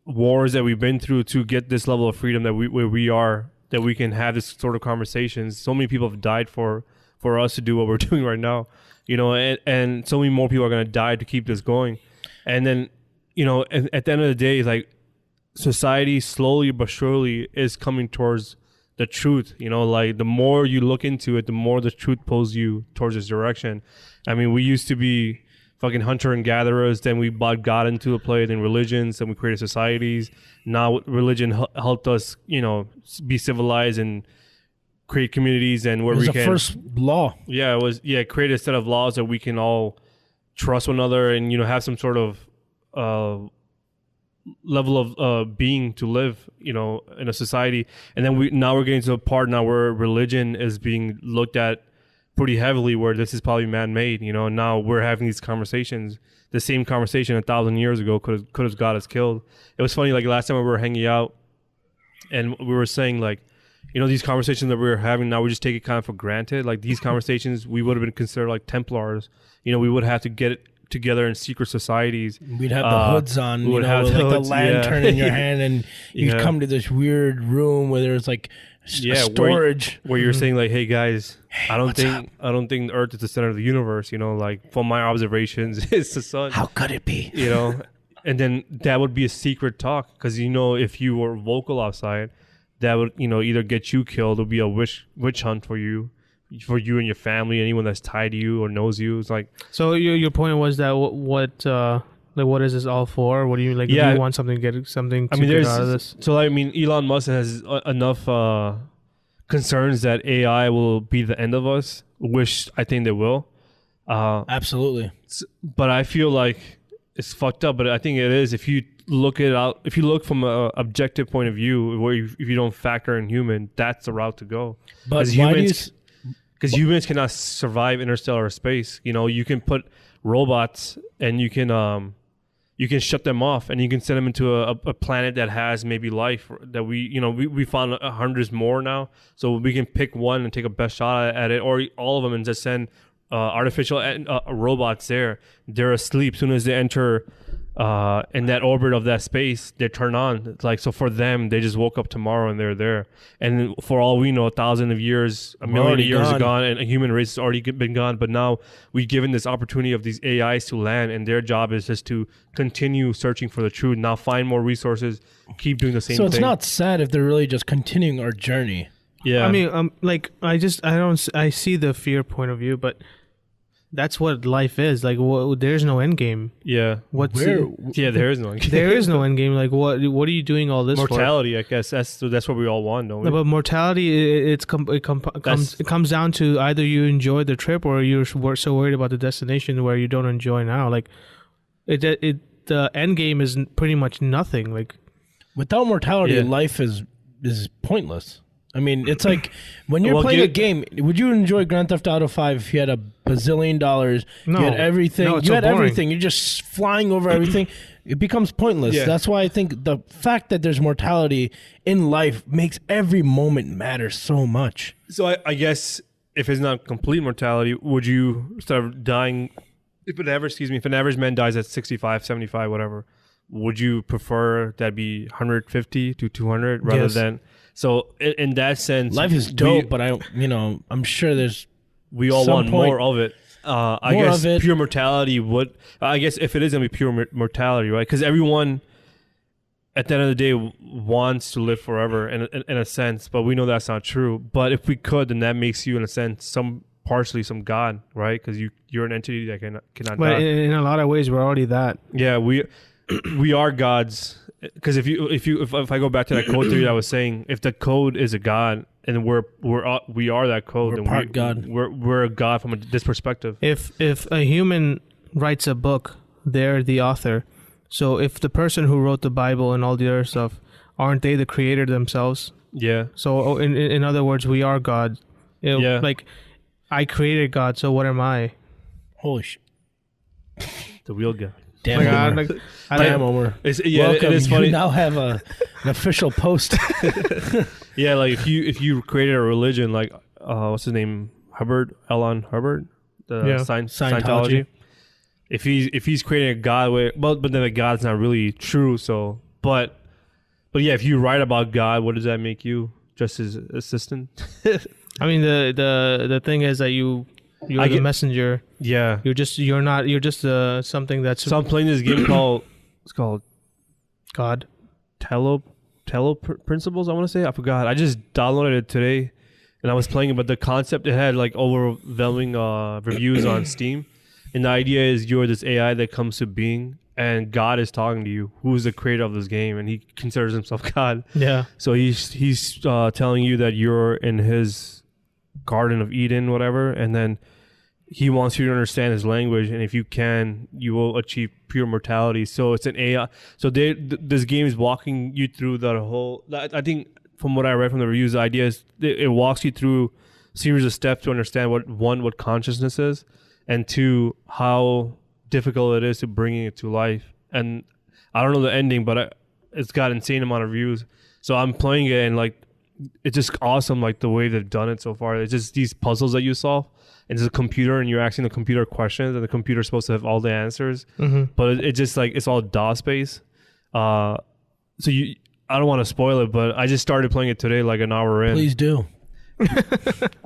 wars that we've been through to get this level of freedom that where we are, that we can have this sort of conversations. So many people have died for us to do what we're doing right now, you know, and so many more people are going to die to keep this going. And then, you know, at the end of the day, like, society slowly but surely is coming towards the truth, you know, like the more you look into it, the more the truth pulls you towards this direction. I mean, we used to be fucking hunter and gatherers, then we brought God into a play, then religions, then we created societies. Now religion helped us, you know, be civilized and create communities, and where we can. It was the first law. Yeah, it was. Yeah, create a set of laws that we can all trust one another, and, you know, have some sort of level of being to live, you know, in a society. And then we're getting to a part now where religion is being looked at pretty heavily, where this is probably man-made, you know. And now we're having these conversations. The same conversation 1,000 years ago could have got us killed. It was funny, like last time we were hanging out, and we were saying, like, you know, these conversations that we were having now, we just take it kind of for granted. Like, these conversations, we would have been considered like Templars. You know, we would have to get it together in secret societies. We'd have the hoods on, you know, like the lantern in your hand, and you'd come to this weird room where there's like storage where you're saying, like, hey guys, I don't think the Earth is the center of the universe, you know, like, from my observations it's the sun. How could it be? You know, and then that would be a secret talk, because, you know, if you were vocal outside, that would, you know, either get you killed, or be a witch hunt for you and your family, anyone that's tied to you or knows you. It's like, so your point was that what is this all for? What do you like? Yeah, do you want something to get out of this? So I mean, Elon Musk has enough concerns that AI will be the end of us, which I think they will. Absolutely. But I feel like it's fucked up. But I think it is, if you look from an objective point of view, where if you don't factor in human, that's the route to go. But because humans cannot survive interstellar space. You know, you can put robots and you can shut them off, and you can send them into a planet that has maybe life that we found hundreds more now. So we can pick one and take a best shot at it, or all of them, and just send artificial robots there. They're asleep. As soon as they enter in that orbit of that space, they turn on. It's like, so for them, they just woke up tomorrow and they're there. And for all we know, 1,000 years, a million years are gone, and a human race has already been gone. But now we've given this opportunity of these AIs to land, and their job is just to continue searching for the truth. Now find more resources, keep doing the same thing. So it's not sad if they're really just continuing our journey. Yeah. I mean, I see the fear point of view, but that's what life is. Like, there's no end game. Yeah. There is no end game. There is no end game. Like, what are you doing all this mortality, for? I guess that's what we all want, don't we? No, but mortality, it comes down to either you enjoy the trip, or you're so worried about the destination where you don't enjoy now. Like, the end game is pretty much nothing. Like, without mortality, life is pointless. I mean, it's like when you're playing a game, would you enjoy Grand Theft Auto 5 if you had $1 bazillion? No. You had everything. No, it's you had boring. Everything. You're just flying over everything. It becomes pointless. Yeah. That's why I think the fact that there's mortality in life makes every moment matter so much. So I guess if it's not complete mortality, would you start dying? If an average man dies at 65, 75, whatever, would you prefer that be 150 to 200 rather than... So in that sense, life is dope, but I'm sure we all want more of it. I guess pure mortality would. I guess if it is gonna be pure mortality, right? Because everyone, at the end of the day, wants to live forever in a sense, but we know that's not true. But if we could, then that makes you, in a sense, partially some god, right? Because you're an entity that cannot die. In a lot of ways, we're already that. Yeah, we are gods. Because if I go back to that code theory that I was saying, if the code is a god and we are that code, then part god. We're a god from this perspective. If a human writes a book, they're the author. So if the person who wrote the Bible and all the other stuff, aren't they the creator themselves? Yeah. So in other words, we are God. Yeah. Like, I created God, so what am I? Holy shit. The real God. Damn, Omer. Welcome. It is funny. You now have an official post. Yeah, like if you created a religion, like what's his name, Elon Hubbard, the Scientology. if he's creating a god, but then the god's not really true. So, but yeah, if you write about God, what does that make you? Just his assistant? I mean, the thing is that you're the messenger. Yeah, you're just something that's. So I'm playing this game called God. Tello Principles. I want to say, I forgot. I just downloaded it today, and I was playing it. But the concept, it had like overwhelming reviews on Steam, and the idea is you're this AI that comes to being, and God is talking to you, who's the creator of this game, and he considers himself God. Yeah. So he's telling you that you're in his Garden of Eden, whatever, and then he wants you to understand his language, and if you can, you will achieve pure mortality. So it's an AI. So this game is walking you through that whole. I think from what I read from the reviews, the idea is it walks you through a series of steps to understand what consciousness is, and two, how difficult it is to bringing it to life. And I don't know the ending, but it's got insane amount of views. So I'm playing it, and like it's just awesome, like the way they've done it so far. It's just these puzzles that you solve. And it's a computer, and you're asking the computer questions, and the computer's supposed to have all the answers. Mm-hmm. But it just like it's all DOS based. I don't want to spoil it, but I just started playing it today, like an hour in. Please do.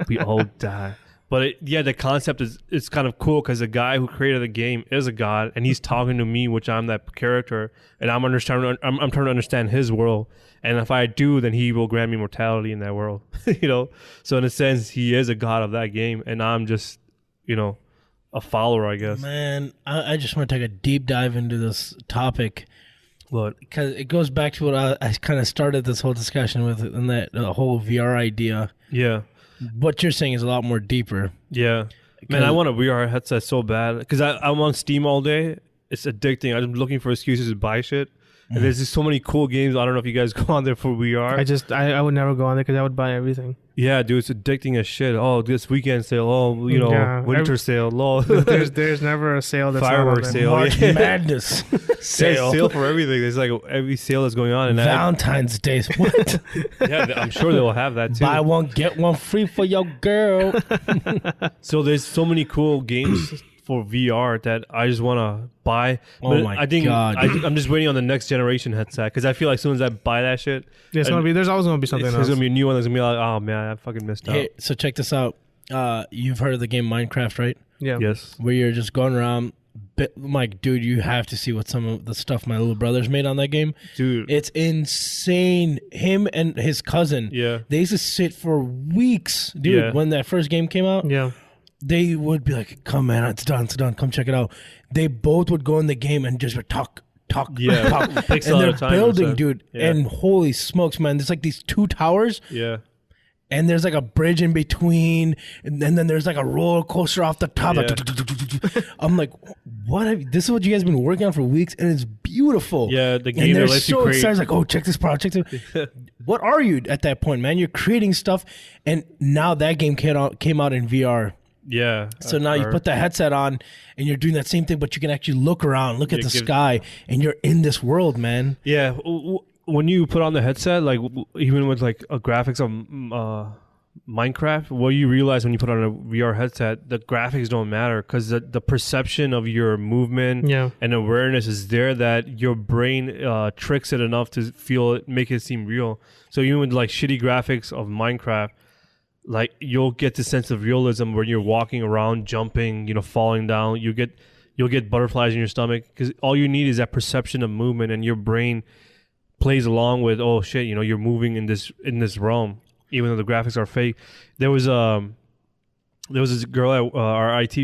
We all die. But the concept is kind of cool because the guy who created the game is a god, and he's talking to me, which I'm that character, and I'm trying to understand his world. And if I do, then he will grant me mortality in that world. So in a sense, he is a god of that game, and I'm just, a follower, I guess. Man, I just want to take a deep dive into this topic. What? Because it goes back to what I kind of started this whole discussion with, and that whole VR idea. Yeah. What you're saying is a lot more deeper. Yeah. Man, I want a VR headset so bad because I'm on Steam all day. It's addicting. I'm looking for excuses to buy shit. And there's just so many cool games. I don't know if you guys go on there for VR. I would never go on there because I would buy everything. Yeah, dude, it's addicting as shit. Oh, this weekend sale. Oh, winter sale. Lol. There's never a sale that's fireworks sale. March Madness sale. There's sale for everything. There's like every sale that's going on. And Valentine's Day. What? Yeah, I'm sure they will have that too. Buy one, get one free for your girl. So there's so many cool games for VR that I just want to buy. Oh my God. I'm just waiting on the next generation headset because I feel like as soon as I buy that shit, there's always gonna be something else. There's gonna be a new one that's gonna be like, oh man, I fucking missed out. Hey, so check this out. You've heard of the game Minecraft, right? Yeah. Yes. Where you're just going around. Mike, dude, you have to see what some of the stuff my little brothers made on that game. Dude, it's insane. Him and his cousin. Yeah. They used to sit for weeks, dude. When that first game came out. Yeah. They would be like, come man, it's done, come check it out. They both would go in the game and just talk. Yeah, talk. And they're building, dude. Yeah. And holy smokes, man, there's like these two towers. Yeah. And there's like a bridge in between, and then there's like a roller coaster off the top. Yeah. Like, I'm like, what? This is what you guys have been working on for weeks, and it's beautiful. Yeah, the game that lets you create. Excited, like, oh, check this part, check this. What are you at that point, man? You're creating stuff, and now that game came out in VR. Yeah. So now you put the headset on and you're doing that same thing, but you can actually look around, look at the sky, and you're in this world, man. Yeah. When you put on the headset, like even with like a graphics of Minecraft, what you realize when you put on a VR headset, the graphics don't matter because the perception of your movement and awareness is there that your brain tricks it enough to make it seem real. So even with like shitty graphics of Minecraft, like you'll get the sense of realism where you're walking around, jumping, falling down. You'll get butterflies in your stomach because all you need is that perception of movement, and your brain plays along with, oh shit, you're moving in this realm, even though the graphics are fake. There was this girl at our IT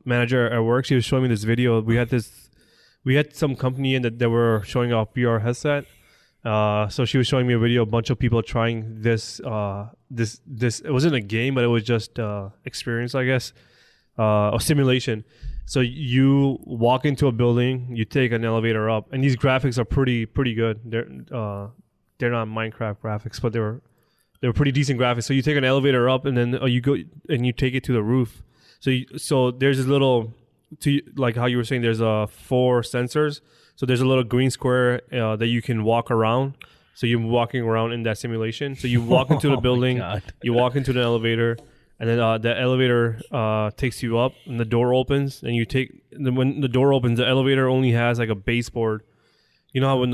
manager at work. She was showing me this video. We had some company in that they were showing off VR headset. So she was showing me a video, a bunch of people trying this, it wasn't a game, but it was just experience, I guess, a simulation. So you walk into a building, you take an elevator up, and these graphics are pretty good. They're not Minecraft graphics, but they were pretty decent graphics. So you take an elevator up, and then you go and you take it to the roof. So there's this little, like how you were saying, there's 4 sensors. So there's a little green square that you can walk around. So you're walking around in that simulation. So you walk into the building, you walk into the elevator, and then the elevator takes you up, and the door opens, and when the door opens, the elevator only has like a baseboard. You know how when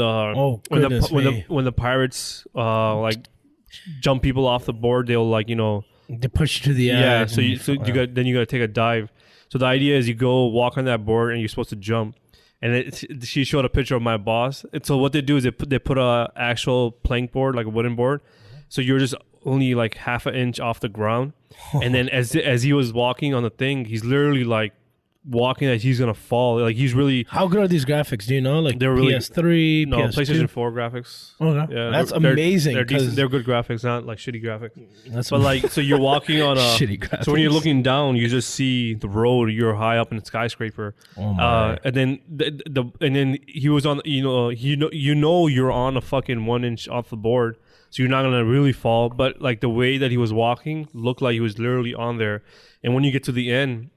the pirates like jump people off the board, they'll like they push you to the edge. Yeah, so you got to take a dive. So the idea is you go walk on that board and you're supposed to jump. And she showed a picture of my boss. And so what they do is they put a actual plank board, like a wooden board. So you're just only like half an inch off the ground. And then as he was walking on the thing, he's literally like walking as he's gonna fall. Like he's really. How good are these graphics? Do you know? Like they're really, PS3, no, PS2? PlayStation 4 graphics. Okay, yeah, that's amazing. They're decent. They're good graphics, not like shitty graphics. But like, so you're walking on a shitty graphics. So when you're looking down, you just see the road. You're high up in a skyscraper. Oh my! And then and then he was on. You're on a fucking 1 inch off the board. So you're not gonna really fall, but like the way that he was walking looked like he was literally on there. And when you get to the end,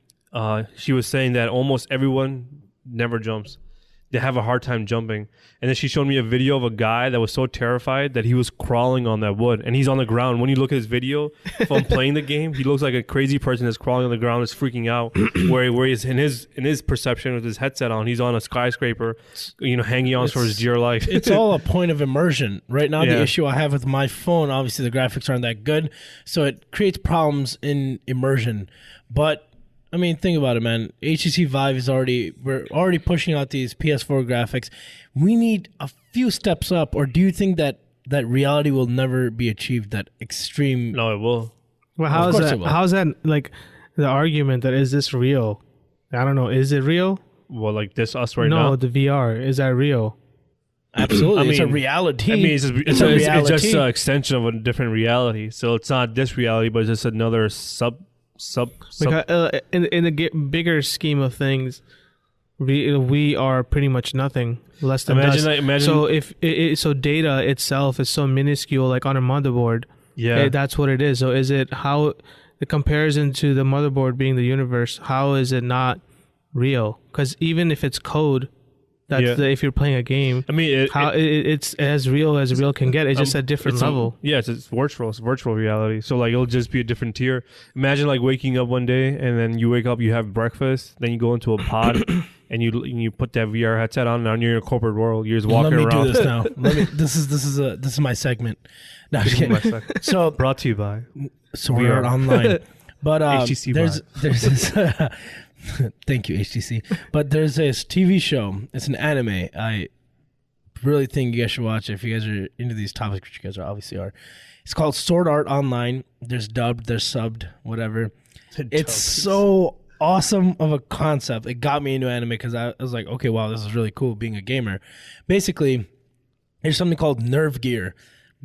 she was saying that almost everyone never jumps. They have a hard time jumping. And then she showed me a video of a guy that was so terrified that he was crawling on that wood, and he's on the ground. When you look at his video from playing the game, he looks like a crazy person that's crawling on the ground, is freaking out. where he's in his perception with his headset on, he's on a skyscraper, hanging on for his dear life. It's all a point of immersion. Right now, the issue I have with my phone, obviously the graphics aren't that good, so it creates problems in immersion. But I mean, think about it, man. HTC Vive we're already pushing out these PS4 graphics. We need a few steps up, or do you think that reality will never be achieved? That extreme? No, it will. Well, how's that like the argument that is this real? I don't know. Is it real? Well, like this us right now. No, the VR, is that real? Absolutely, it's a reality. I mean, it's just an extension of a different reality. So it's not this reality, but it's just another sub. Because, in the bigger scheme of things, we are pretty much nothing, less than dust. Imagine. So so data itself is so minuscule, like on a motherboard. Yeah, that's what it is. So is it how the comparison to the motherboard being the universe? How is it not real? Because even if it's code, if you're playing a game, I mean, it's as real can get. It's just a different level. It's virtual. It's virtual reality. So like it'll just be a different tier. Imagine like waking up one day and then you wake up, you have breakfast, then you go into a pod and you put that VR headset on. Now you're in a corporate world. You're just walking around. Let me do this now. This is my segment. No, I'm just kidding. So brought to you by Sword Art Online. But HTC there's this. Thank you, HTC. But there's this TV show. It's an anime. I really think you guys should watch it if you guys are into these topics, which you guys obviously are. It's called Sword Art Online. There's dubbed, there's subbed, whatever. It's so awesome of a concept. It got me into anime because I was like, okay, wow, this is really cool being a gamer. Basically, there's something called Nerve Gear.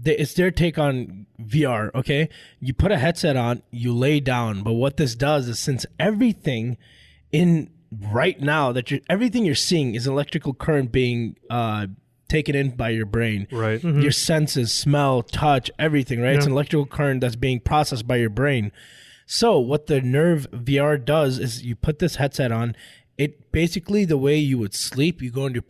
It's their take on VR, okay? You put a headset on, you lay down. But what this does is since everything in right now everything you're seeing is electrical current being taken in by your brain. Right. Mm-hmm. Your senses, smell, touch, everything, right? Yeah. It's an electrical current that's being processed by your brain. So what the Nerve VR does is you put this headset on. It basically the way you would sleep, you go into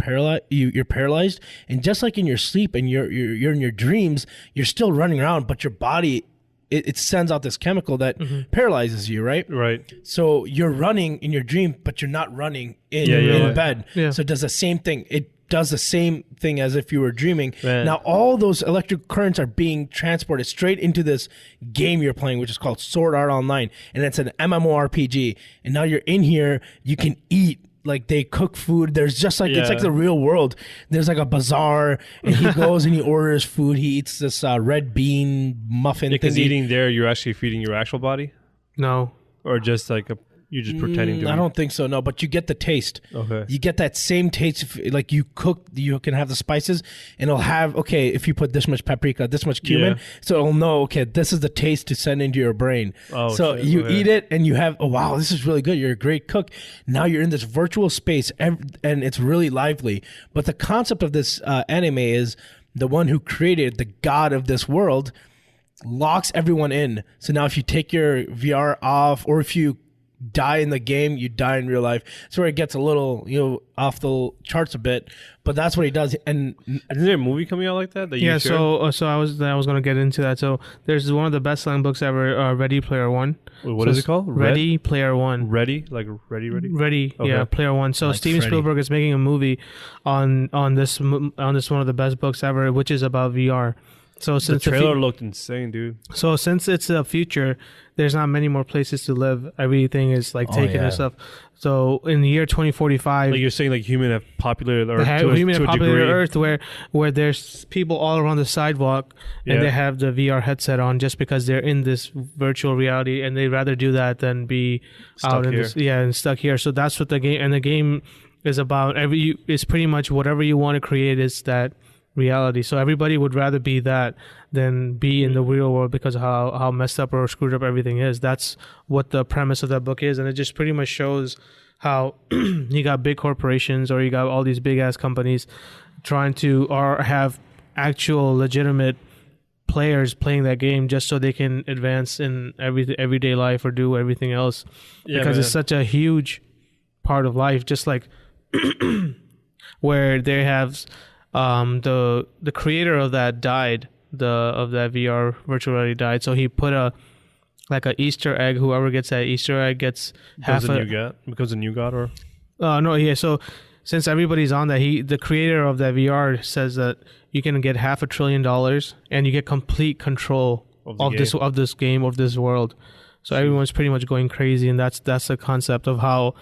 you're paralyzed, and just like in your sleep and you're in your dreams, you're still running around, but your body it sends out this chemical that paralyzes you, right? Right. So you're running in your dream, but you're not running in bed. Yeah. So it does the same thing. It does the same thing as if you were dreaming. Man. Now all those electric currents are being transported straight into this game you're playing, which is called Sword Art Online, and it's an MMORPG. And now you're in here, you can eat. Like they cook food. There's just like it's like the real world. There's like a bazaar, and he goes and he orders food. He eats this red bean muffin. Because eating there, you're actually feeding your actual body. No, or just like you're just pretending to. I don't think so. No, but you get the taste. Okay. You get that same taste. Like you cook, you can have the spices, and it'll have if you put this much paprika, this much cumin, so it'll know. Okay, this is the taste to send into your brain. Oh, so you eat it, and you have. Oh wow, this is really good. You're a great cook. Now you're in this virtual space, and it's really lively. But the concept of this anime is the one who created the god of this world locks everyone in. So now if you take your VR off, or if you die in the game, you die in real life. It's where it gets a little, off the charts a bit. But that's what he does. And isn't there a movie coming out like that? Yeah. So I was going to get into that. So there's one of the best-selling books ever, Ready Player One. Wait, what is it called? Ready Player One. Ready, like ready. Ready. Okay. Yeah, Player One. So like Steven Freddy. Spielberg is making a movie on this one of the best books ever, which is about VR. So since the trailer looked insane, dude. So since it's the future, there's not many more places to live. Everything is like taken and stuff. So in the year 2045, like you're saying, like human have populated Earth to a populated degree. Earth where there's people all around the sidewalk and they have the VR headset on just because they're in this virtual reality and they'd rather do that than be stuck out in here. this and stuck here. So that's what the game is about. It's pretty much whatever you want to create is that reality. So everybody would rather be that than be in the real world because of how messed up or screwed up everything is. That's what the premise of that book is, and it just pretty much shows how you got big corporations or you got all these big ass companies trying to or have actual legitimate players playing that game just so they can advance in everyday life or do everything else because it's such a huge part of life. Just like where they have the creator of that died, of that VR virtual reality died. So he put a Easter egg. Whoever gets that Easter egg gets becomes a new god or no, yeah. So since everybody's on that, the creator of that VR says that you can get $500 billion and you get complete control of this game, of this world. So everyone's pretty much going crazy, and that's the concept of how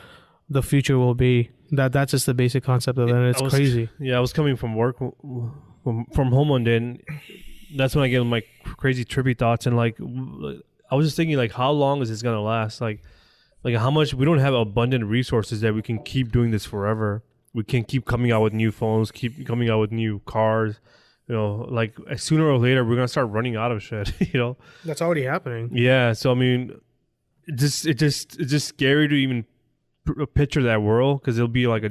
the future will be. That's just the basic concept of it, and it's crazy. Yeah, I was coming from work, from home one day, and that's when I get my crazy trippy thoughts. And like, I was just thinking, like, how long is this gonna last? Like how much we don't have abundant resources that we can keep doing this forever. We can keep coming out with new phones, keep coming out with new cars. Like sooner or later we're gonna start running out of shit. That's already happening. Yeah. So I mean, it's just scary to even picture that world, because it'll be like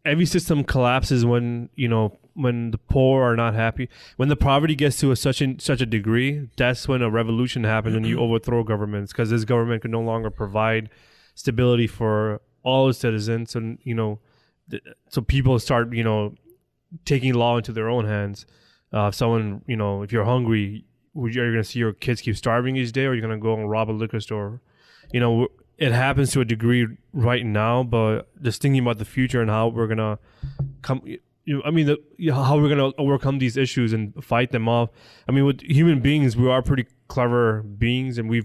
every system collapses when the poor are not happy. When the poverty gets to such a degree, that's when a revolution happens, and you overthrow governments, because this government can no longer provide stability for all its citizens, and so people start taking law into their own hands. If you're hungry, are you going to see your kids keep starving each day, or are you going to go and rob a liquor store? It happens to a degree right now, but just thinking about the future and how we're gonna how we're gonna overcome these issues and fight them off. I mean, with human beings, we are pretty clever beings, and we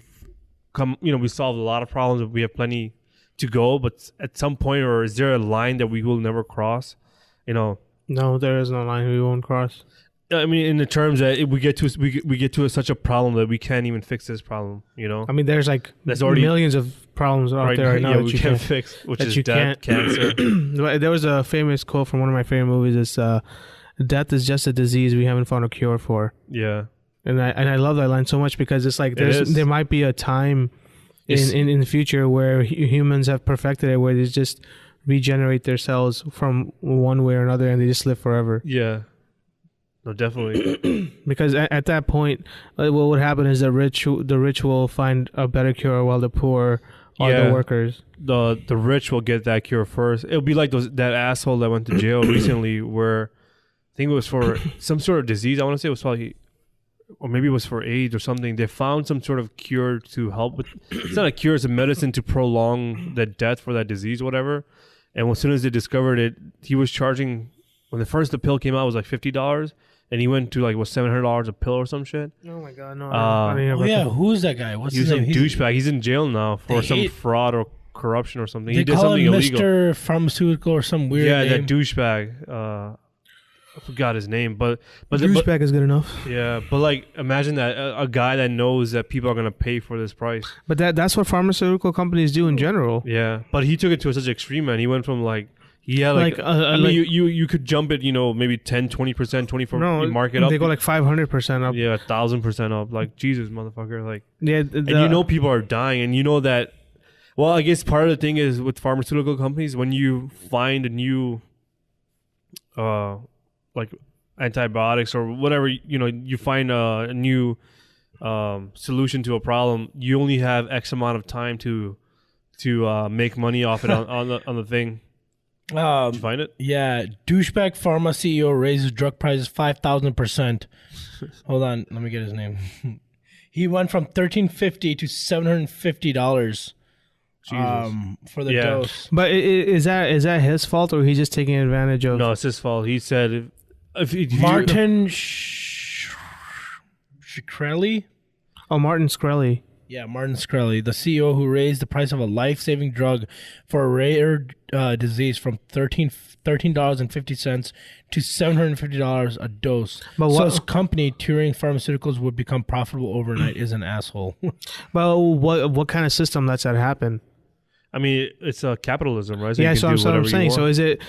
solved a lot of problems. We have plenty to go, but at some point, or is there a line that we will never cross? No, there is no line we won't cross. I mean, in the terms that we get to such a problem that we can't even fix this problem. I mean, there's already millions of problems out there right now that we you can't fix, which is death, cancer. There was a famous quote from one of my favorite movies. It's "Death is just a disease we haven't found a cure for." Yeah, and I love that line so much, because it's like there might be a time in the future where humans have perfected it, where they just regenerate their cells from one way or another, and they just live forever. Yeah. No, definitely. Because at that point, what would happen is the rich will find a better cure, while the poor are the workers. The rich will get that cure first. It'll be like that asshole that went to jail recently, where I think it was for some sort of disease. I want to say it was probably, or maybe it was for AIDS or something. They found some sort of cure to help with. It's not a cure; it's a medicine to prolong the death for that disease, whatever. And as soon as they discovered it, he was charging. When the pill came out, it was like $50. And he went to $700 a pill or some shit. Oh my god, no! Who's that guy? What's his name? He's some douchebag. He's in jail now for some fraud or corruption or something. He did call something him illegal. Mr. Pharmaceutical or some weird name. That douchebag. I forgot his name, but douchebag is good enough. Yeah, but imagine that a guy that knows that people are gonna pay for this price. But that's what pharmaceutical companies do in general. Yeah, but he took it to such an extreme, man. He went from you could jump it, maybe 10, 20%, 24%. No, mark it up. They go 500% up. Yeah, 1,000% up. Jesus, motherfucker. And people are dying, and that. Well, I guess part of the thing is with pharmaceutical companies, when you find a new, antibiotics or whatever, you find a new solution to a problem, you only have X amount of time to make money off it on the thing. Did you find it? Yeah, douchebag pharma CEO raises drug prices 5,000%. Hold on, let me get his name. He went from $1,350 to $750 for the dose. But is that his fault, or he's just taking advantage of? No, it's his fault. He said if Martin Shkreli? Oh, Martin Shkreli. Yeah, Martin Shkreli, the CEO who raised the price of a life-saving drug for a rare disease from $13.50 to $750 a dose. But so his company, Turing Pharmaceuticals, would become profitable overnight is an asshole. Well, what kind of system lets that happen? I mean, it's capitalism, right? So yeah, so I'm saying. So is it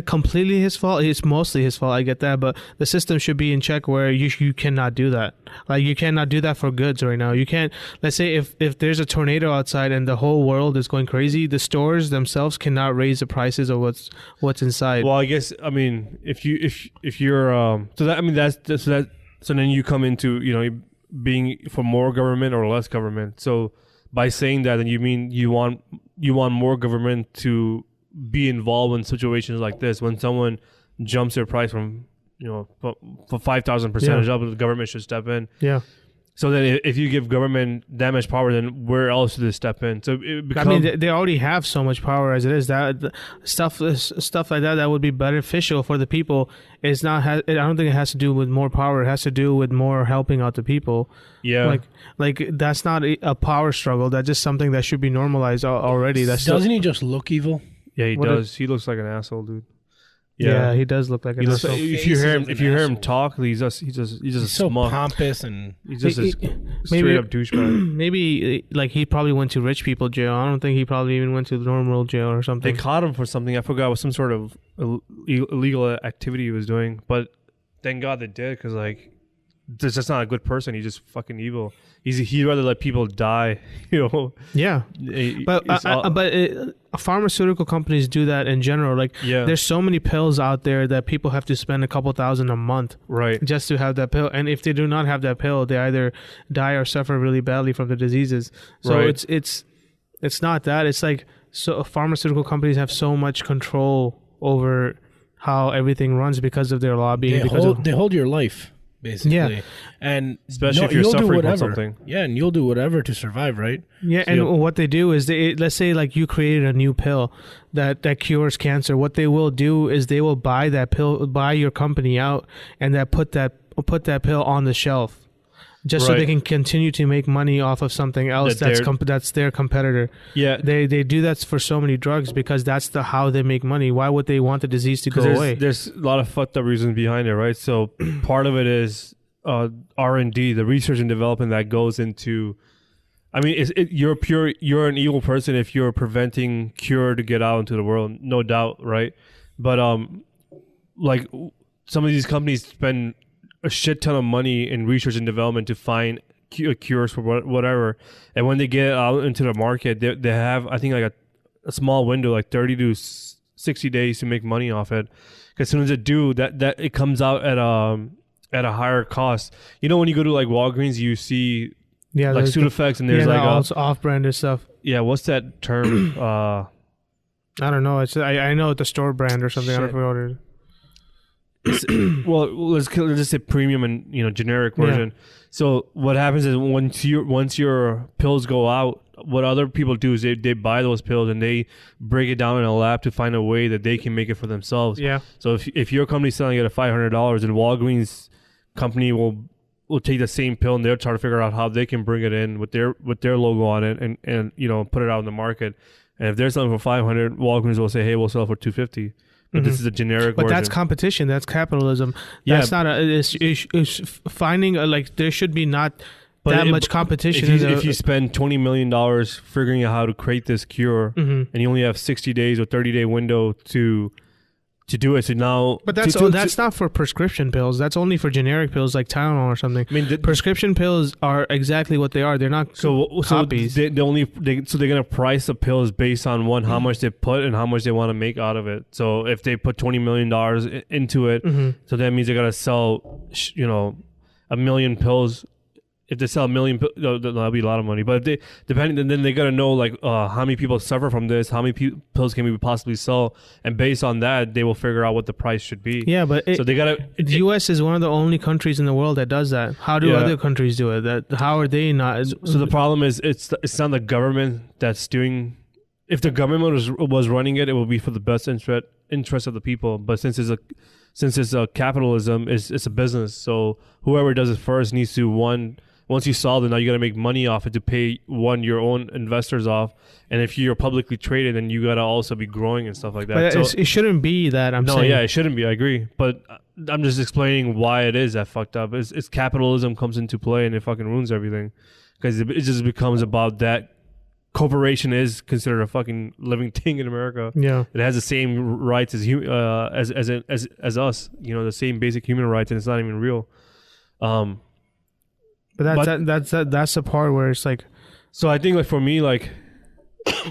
completely his fault? It's mostly his fault. I get that, but the system should be in check where you cannot do that. Like, you cannot do that for goods right now. You can't. Let's say if there's a tornado outside and the whole world is going crazy, the stores themselves cannot raise the prices of what's inside. Well, I guess if you're so then you come into being for more government or less government. So by saying that, then you mean you want more government to be involved in situations like this when someone jumps their price from for 5,000% up, the government should step in. Yeah. So then if you give government that much power, then where else do they step in? So they already have so much power as it is. That stuff like that would be beneficial for the people. I don't think it has to do with more power. It has to do with more helping out the people. Yeah. Like that's not a power struggle. That's just something that should be normalized already. Doesn't he just look evil? Yeah, he does. He looks like an asshole, dude. Yeah, he does look like an asshole. If you hear him talk, he's just so pompous, and he's just a straight up douchebag. Maybe like he probably went to rich people jail. I don't think he probably even went to the normal jail or something. They caught him for something. I forgot, what some sort of illegal activity he was doing. But thank God they did, because that's just not a good person. He's just fucking evil. He'd rather let people die, Yeah, but pharmaceutical companies do that in general. There's so many pills out there that people have to spend a couple $1,000 a month, right, just to have that pill. And if they do not have that pill, they either die or suffer really badly from the diseases. So it's not that. It's like, so pharmaceutical companies have so much control over how everything runs because of their lobbying. They hold your life, basically. Yeah. And especially if you're suffering from something. Yeah, and you'll do whatever to survive, right? Yeah, and what they do is let's say like you created a new pill that cures cancer. What they will do is they will buy that pill, buy your company out, and put that pill on the shelf, just so they can continue to make money off of something else that's their competitor. Yeah, they do that for so many drugs because that's how they make money. Why would they want the disease to go away? There's a lot of fucked up reasons behind it, right? So part of it is R&D, the research and development that goes into. I mean, you're an evil person if you're preventing cure to get out into the world, no doubt, right? But like some of these companies spend a shit ton of money in research and development to find cures for whatever, and when they get out into the market, they have, I think, like a small window, like 30 to 60 days to make money off it. Because as soon as it do, that it comes out at a higher cost. When you go to like Walgreens, you see like Sudafed, and there's also off-branded stuff. Yeah, what's that term? I don't know. It's I know it's a store brand or something. Shit. I don't know what it is. Well, let's just say premium and generic version. Yeah. So what happens is once your pills go out, what other people do is they buy those pills and they break it down in a lab to find a way that they can make it for themselves. Yeah. So if your company's selling it at $500, then Walgreens company will take the same pill and they'll try to figure out how they can bring it in with their logo on it and put it out in the market. And if they're selling for $500, Walgreens will say, hey, we'll sell for $250. But this is a generic version. But that's competition. That's capitalism. That's not it's finding there should be not that much competition. If you spend $20 million figuring out how to create this cure, and you only have 60 days or 30-day window to do it, so now. But that's not for prescription pills. That's only for generic pills like Tylenol or something. I mean, prescription pills are exactly what they are. They're not copies. So they're gonna price the pills based on how much they put and how much they want to make out of it. So if they put $20 million into it, so that means they gotta sell 1 million pills if they sell a million, that'll be a lot of money. But if they depending, then they gotta know like how many people suffer from this, how many pills can we possibly sell, and based on that, they will figure out what the price should be. Yeah, but so they gotta. The U.S. is one of the only countries in the world that does that. How do other countries do it? How are they not? So the problem is it's not the government that's doing. If the government was running it, it would be for the best interest of the people. But since it's a capitalism, it's a business. So whoever does it first needs to once you solve it, now you got to make money off it to pay your own investors off. And if you're publicly traded, then you got to also be growing and stuff like that. But it shouldn't be that. I'm saying. Yeah, it shouldn't be. I agree. But I'm just explaining why it is that fucked up. It's capitalism comes into play and it fucking ruins everything. Because it just becomes about that. Corporation is considered a fucking living thing in America. Yeah, it has the same rights as us. You know, the same basic human rights, and it's not even real. But that's the part where it's like. So I think like for me, like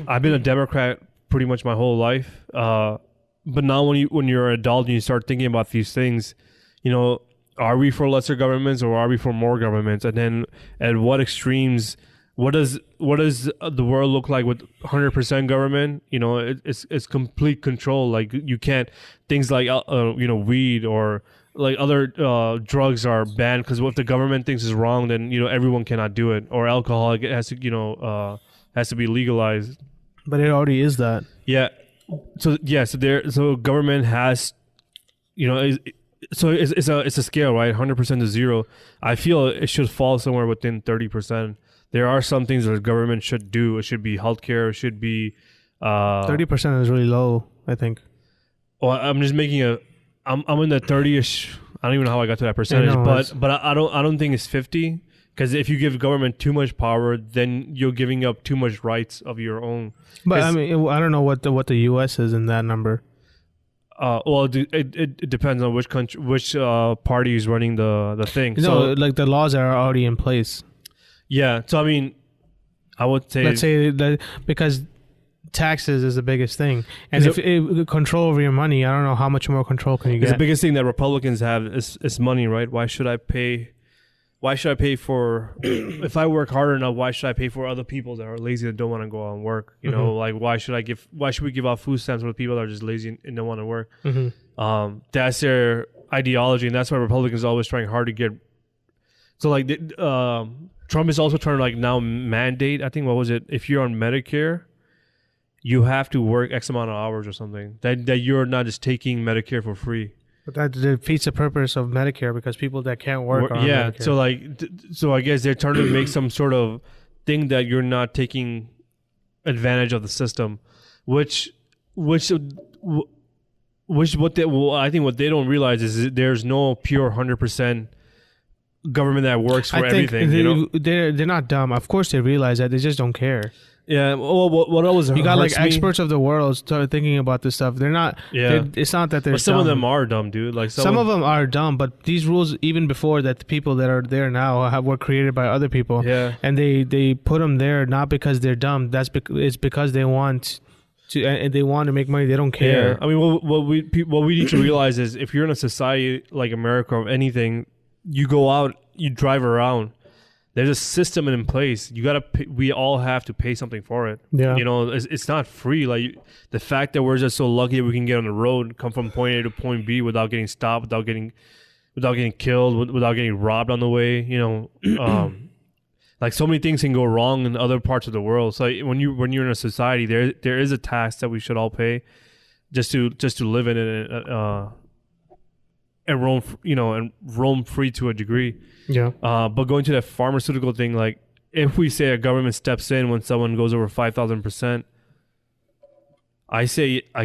I've been a Democrat pretty much my whole life. But now when you're an adult and you start thinking about these things, you know, are we for lesser governments or are we for more governments? And then at what extremes? What does the world look like with 100% government? You know, it's complete control. Like you can't things like weed or like other drugs are banned because what the government thinks is wrong, then everyone cannot do it. Or alcohol, it has to has to be legalized. But it already is that. Yeah. So government has so it's a scale, right? 100% to 0. I feel it should fall somewhere within 30%. There are some things that the government should do. It should be healthcare. It should be 30% is really low, I think. Well, I'm just making I'm in the 30ish. I don't even know how I got to that percentage, but I don't think it's 50, because if you give government too much power, then you're giving up too much rights of your own. But I mean, I don't know what the U.S. is in that number. Well, it depends on which country, which party is running the thing. So like the laws are already in place. Yeah, so I mean, I would say... Let's say that because taxes is the biggest thing. And if control over your money, I don't know how much more control can you get. The biggest thing that Republicans have is money, right? Why should I pay for... if I work hard enough, why should I pay for other people that are lazy and don't want to go out and work? You know, like why should we give out food stamps for people that are just lazy and don't want to work? That's their ideology, and that's why Republicans are always trying hard to get... So like... Trump is also trying to like now mandate, I think, what was it? If you're on Medicare, you have to work X amount of hours or something. That you're not just taking Medicare for free. But that defeats the purpose of Medicare, because people that can't work are on Medicare. So I guess they're trying to make some sort of thing that you're not taking advantage of the system, I think what they don't realize is that there's no pure 100% government that works for everything. They're not dumb. Of course they realize that. They just don't care. Yeah. Well, what always you got like experts of the world start thinking about this stuff. They're not. Yeah. It's not that they're. But some of them are dumb, dude. Like some of them are dumb. But these rules, even before that, the people that are there now were created by other people. Yeah. And they put them there not because they're dumb. It's because they want to, and they want to make money. They don't care. Yeah. I mean, what we need to realize is, if you're in a society like America or anything, you go out, you drive around. There's a system in place. We all have to pay something for it. Yeah. It's not free. Like the fact that we're just so lucky that we can get on the road, come from point A to point B without getting stopped, without getting killed, without getting robbed on the way. Like so many things can go wrong in other parts of the world. So when you're in a society, there is a tax that we should all pay, just to live in it. And roam free to a degree. Yeah. But going to that pharmaceutical thing, like if we say a government steps in when someone goes over 5,000%, I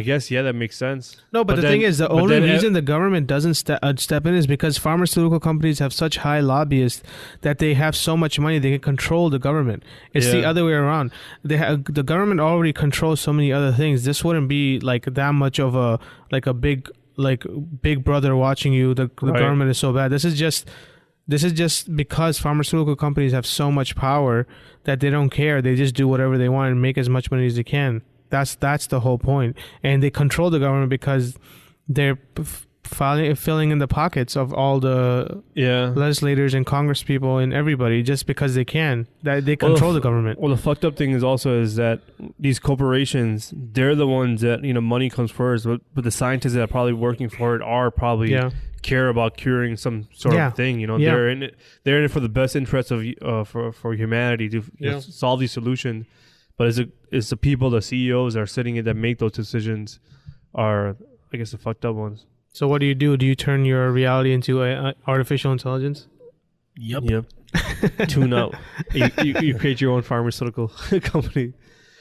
guess that makes sense. No, but the thing is, the only reason the government doesn't step in is because pharmaceutical companies have such high lobbyists that they have so much money they can control the government. It's the other way around. The government already controls so many other things. This wouldn't be like that much of a big brother watching you. The government is so bad. This is just because pharmaceutical companies have so much power that they don't care. They just do whatever they want and make as much money as they can. That's the whole point. And they control the government because they're filling in the pockets of all the legislators and Congress people and everybody just because they can. That they control the government. Well, the fucked up thing is also is that these corporations, they're the ones that, money comes first, but the scientists that are probably working for it are probably care about curing some sort of thing. They're in it for the best interest of for humanity to solve these solutions. But it's the people, the CEOs that are sitting in that make those decisions are, I guess, the fucked up ones. So what do? Do you turn your reality into artificial intelligence? Yep. Tune out. You create your own pharmaceutical company.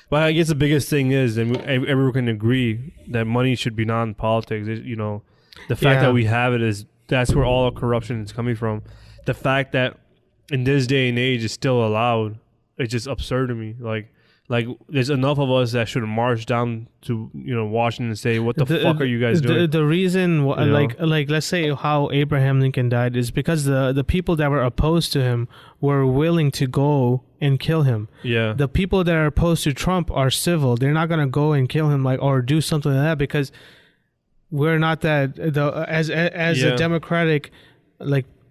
But I guess the biggest thing is, and everyone can agree, that money should be non-politics. The fact that we have it that's where all corruption is coming from. The fact that in this day and age it's still allowed, it's just absurd to me. Like there's enough of us that should march down to Washington and say, what the fuck are you guys doing? The reason like let's say how Abraham Lincoln died is because the people that were opposed to him were willing to go and kill him. Yeah. The people that are opposed to Trump are civil. They're not gonna go and kill him or do something like that because we're not that as a democratic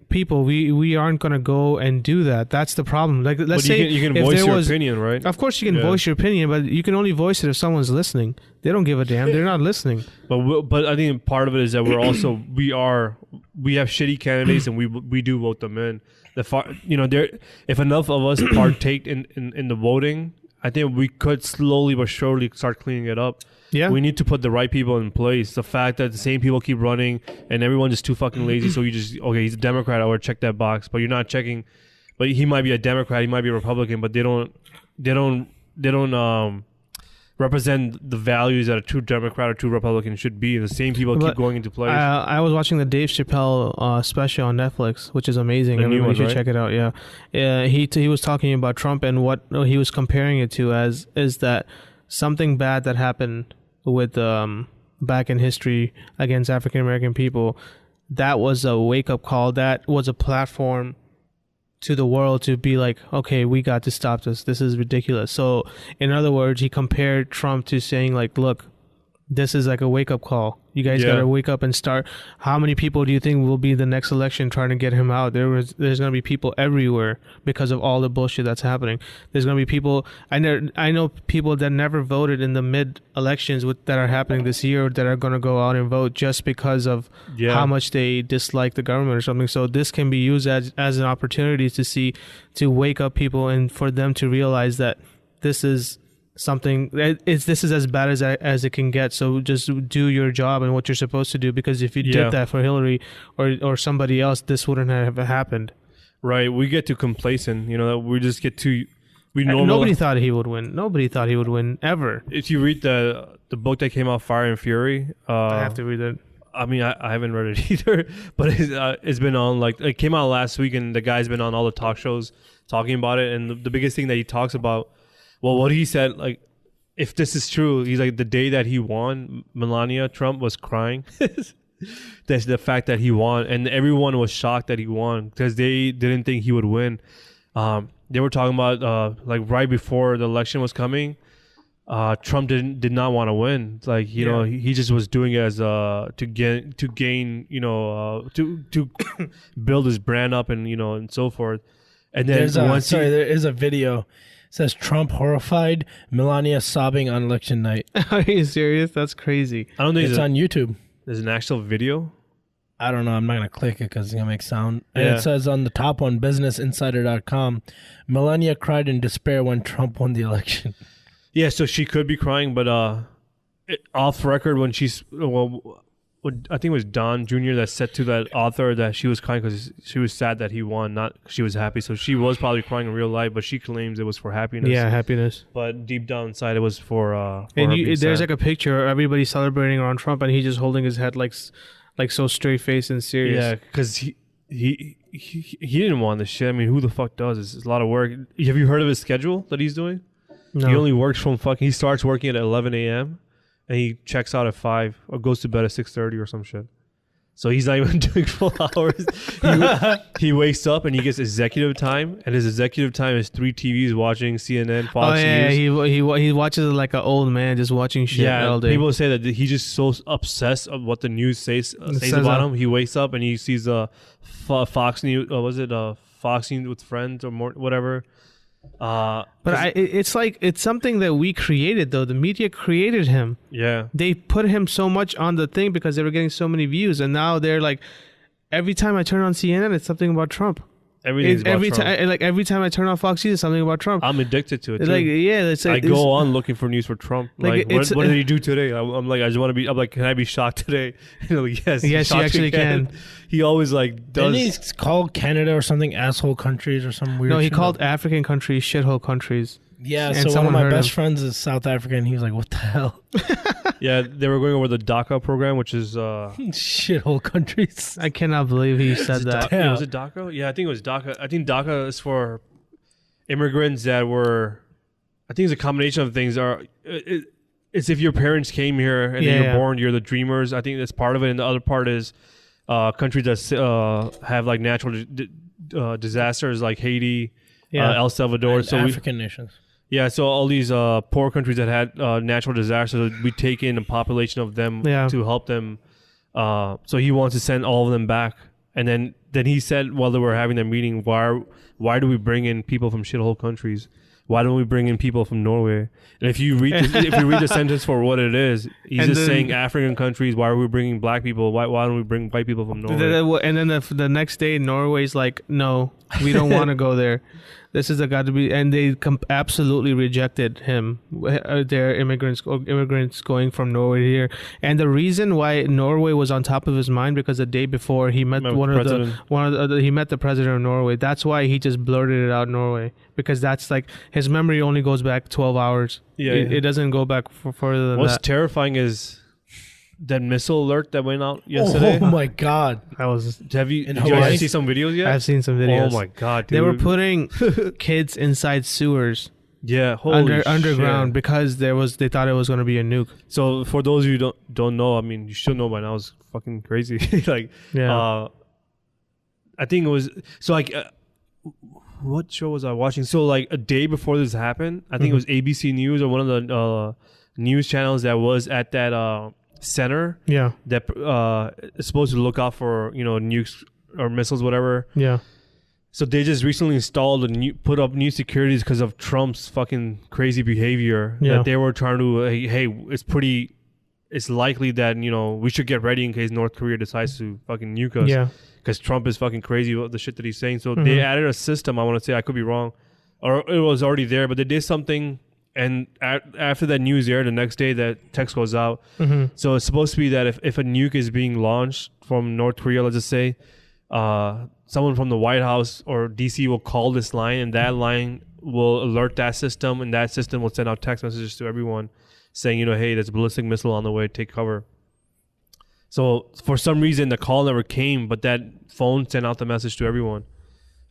people, we aren't going to go and do that. That's the problem. Like, let's say you can voice your opinion, right? Of course you can voice your opinion, but you can only voice it if someone's listening. They don't give a damn. They're not listening. But I think part of it is that we're also we have shitty candidates and we do vote them in. If enough of us partake in the voting, I think we could slowly but surely start cleaning it up. Yeah. We need to put the right people in place. The fact that the same people keep running and everyone's just too fucking lazy, so you just, okay, he's a Democrat, I would check that box, but you're not checking. But he might be a Democrat, he might be a Republican, but they don't represent the values that a true Democrat or true Republican should be. The same people keep going into place. I was watching the Dave Chappelle special on Netflix, which is amazing. Everybody should check it out. Yeah. He was talking about Trump, and what he was comparing it to is that something bad that happened with back in history against African American people, that was a wake-up call. That was a platform to the world to be like, okay, we got to stop this. This is ridiculous. So in other words, he compared Trump to saying like, look, this is like a wake-up call. You guys got to wake up and start. How many people do you think will be the next election trying to get him out? There's going to be people everywhere because of all the bullshit that's happening. There's going to be people. I know people that never voted in the mid-elections that are happening this year that are going to go out and vote just because of how much they dislike the government or something. So this can be used as an opportunity to wake up people and for them to realize that this is something. This is as bad as it can get. So just do your job and what you're supposed to do, because if you did that for Hillary or somebody else, this wouldn't have happened. Right. We get too complacent. We just get too. Nobody thought he would win. Nobody thought he would win ever. If you read the book that came out, Fire and Fury, I have to read it. I mean, I haven't read it either, but it's been on, it came out last week, and the guy's been on all the talk shows talking about it. And the biggest thing that he talks about, well, what he said, if this is true, he's like, the day that he won, Melania Trump was crying. That's the fact that he won, and everyone was shocked that he won because they didn't think he would win. They were talking about right before the election was coming, Trump did not want to win. He just was doing it as to gain to build his brand up and so forth. And then there is a video. It says Trump horrified, Melania sobbing on election night. Are you serious? That's crazy. I don't think it's on YouTube. There's an actual video. I don't know. I'm not going to click it because it's going to make sound. And it says on the top one, businessinsider.com, Melania cried in despair when Trump won the election. Yeah, so she could be crying, but off record when I think it was Don Jr. that said to that author that she was crying because she was sad that he won, not she was happy. So she was probably crying in real life, but she claims it was for happiness. Yeah, happiness. But deep down inside, it was for and there's like a picture, everybody celebrating around Trump, and he just holding his head like so straight faced and serious. Yeah, because he didn't want this shit. I mean, who the fuck does? It's a lot of work. Have you heard of his schedule that he's doing? No. He only works he starts working at 11 a.m. and he checks out at 5 or goes to bed at 6:30 or some shit. So he's not even doing full hours. He wakes up and he gets executive time, and his executive time is 3 TVs watching CNN, Fox News. He watches it like an old man just watching shit all day. People say that he's just so obsessed of what the news says about him. He wakes up and he sees Fox News. Was it Fox News with Friends or more, whatever? It's like it's something that we created though. The media created him. Yeah, they put him so much on the thing because they were getting so many views, and now they're like, every time I turn on CNN, it's something about Trump. Everything's about Trump. Every time I turn on Fox News, it's something about Trump. I'm addicted to it. Too. Like, yeah, I go on looking for news for Trump. Like, what did he do today? I'm like, I just want to be. I'm like, can I be shocked today? Like, yes, you actually can. He always like does. Didn't he call Canada or something asshole countries or some weird? No, he called African countries shithole countries. Yeah, and so one of my best friends is South African. And he was like, "What the hell?" Yeah, they were going over the DACA program, which is shithole countries. I cannot believe he said that. Yeah, was it DACA? Yeah, I think it was DACA. I think DACA is for immigrants that were. I think it's a combination of things. It's if your parents came here and then you're born, you're the dreamers. I think that's part of it, and the other part is countries that have like natural disasters, like Haiti, El Salvador, and African nations. Yeah, so all these poor countries that had natural disasters, we take in a population of them to help them. So he wants to send all of them back. And then he said while they were having their meeting, why do we bring in people from shithole countries? Why don't we bring in people from Norway? And if you read the sentence for what it is, he's just saying African countries. Why are we bringing black people? Why don't we bring white people from Norway? And then the next day, Norway's like, no, we don't want to go there. This is got to be, and they absolutely rejected him. Their immigrants going from Norway here, and the reason why Norway was on top of his mind because the day before he met he met the president of Norway. That's why he just blurted it out, Norway, because that's like his memory only goes back 12 hours. Yeah, it doesn't go back further than that. What's terrifying is that missile alert that went out yesterday. Oh my god! That was. Did you see some videos yet? I've seen some videos. Oh my god! Dude. They were putting kids inside sewers. Yeah, underground because they thought it was going to be a nuke. So for those of you who don't know, I mean, you should know by now. It's fucking crazy. Like, I think it was what show was I watching? So like a day before this happened, I think it was ABC News or one of the news channels that was at that center. Yeah, that is supposed to look out for nukes or missiles, whatever. Yeah. So they just recently installed put up new securities because of Trump's fucking crazy behavior. Yeah. That they were trying to it's likely that we should get ready in case North Korea decides to fucking nuke us. Yeah. Because Trump is fucking crazy with the shit that he's saying. So they added a system. I want to say, I could be wrong, or it was already there, but they did something. And after that news aired, the next day that text goes out. So it's supposed to be that if a nuke is being launched from North Korea, let's just say, someone from the White House or DC will call this line, and that line will alert that system, and that system will send out text messages to everyone saying, hey, there's a ballistic missile on the way, take cover. So for some reason, the call never came, but that phone sent out the message to everyone.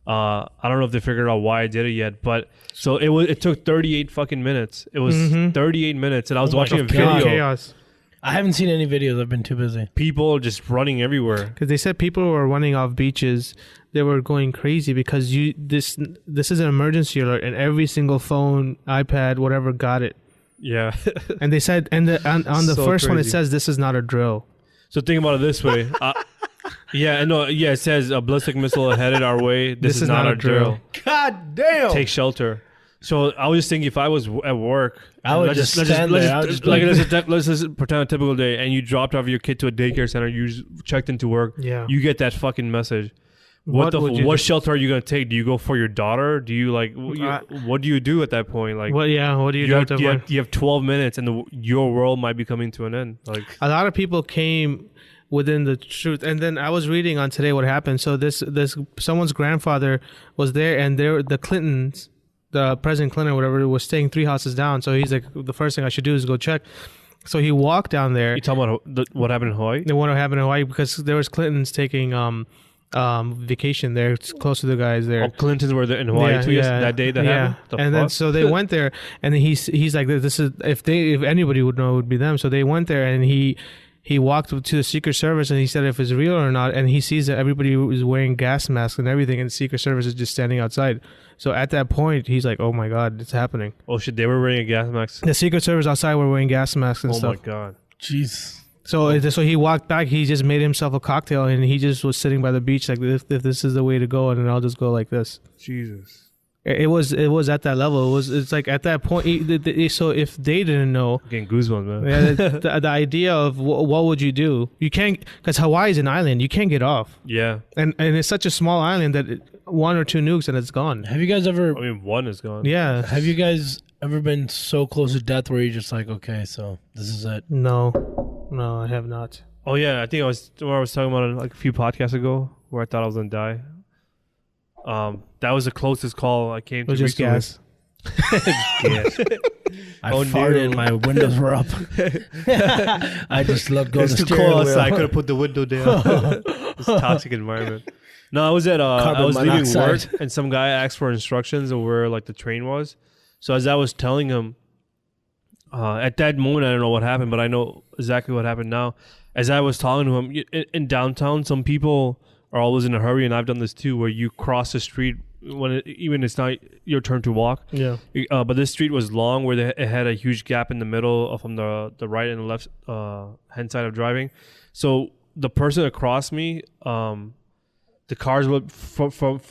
I don't know if they figured out why I did it yet, but so it took 38 fucking minutes. It was 38 minutes, and I was watching a video. Chaos. I haven't seen any videos. I've been too busy. People just running everywhere. Because they said people were running off beaches. They were going crazy because this is an emergency alert, and every single phone, iPad, whatever, got it. Yeah. And they said, on the So first one, it crazy. says this is not a drill. So think about it this way. It says a ballistic missile headed our way. This is not a drill. God damn. Take shelter. So I was just thinking, if I was at work, I would just stand there. Let's just pretend a typical day, and you dropped off your kid to a daycare center. You checked into work. Yeah. You get that fucking message. What shelter are you gonna take? Do you go for your daughter? Do you what do you do at that point? Like, what do you do at that point? You have 12 minutes, and your world might be coming to an end. Like, a lot of people came within the truth, and then I was reading on today what happened. So this someone's grandfather was there, and the Clintons, the President Clinton or whatever, was staying 3 houses down. So he's like, the first thing I should do is go check. So he walked down there. You talking about what happened in Hawaii? What happened in Hawaii, because there was Clintons taking vacation there. It's close to the guys there. Oh, Clintons were there in Hawaii too. That day that happened. Then so they went there, and he's like, this is if anybody would know, it would be them. So they went there, and he he walked to the Secret Service and he said if it's real or not, and he sees that everybody is wearing gas masks and everything, and the Secret Service is just standing outside. So at that point, he's like, "Oh my God, it's happening!" Oh shit, they were wearing a gas mask. The Secret Service outside were wearing gas masks and stuff. Oh my God, jeez. So he walked back. He just made himself a cocktail and he just was sitting by the beach like, if this is the way to go, and then I'll just go like this. Jesus. It was at that level. It's like at that point. So if they didn't know, Getting goosebumps, man. Yeah, the idea of what would you do? You can't, because Hawaii is an island. You can't get off. Yeah. And it's such a small island that one or two nukes and it's gone. Have you guys ever? I mean, one is gone. Yeah. Have you guys ever been so close to death where you're just like, okay, so this is it? No, I have not. Oh yeah, I think I was talking about it like a few podcasts ago where I thought I was gonna die. That was the closest call I came to. It was just gas. I farted. My windows were up. I just let go of the steering wheel. I could have put the window down. It's a toxic environment. No, I was at I was leaving work and some guy asked for instructions of where like the train was. So as I was telling him, at that moment I don't know what happened, but I know exactly what happened now. As I was talking to him in downtown, some people are always in a hurry, and I've done this too, where you cross the street when even it's not your turn to walk. Yeah. But this street was long, where it had a huge gap in the middle from the right and the left hand side of driving. So the person across me, the cars were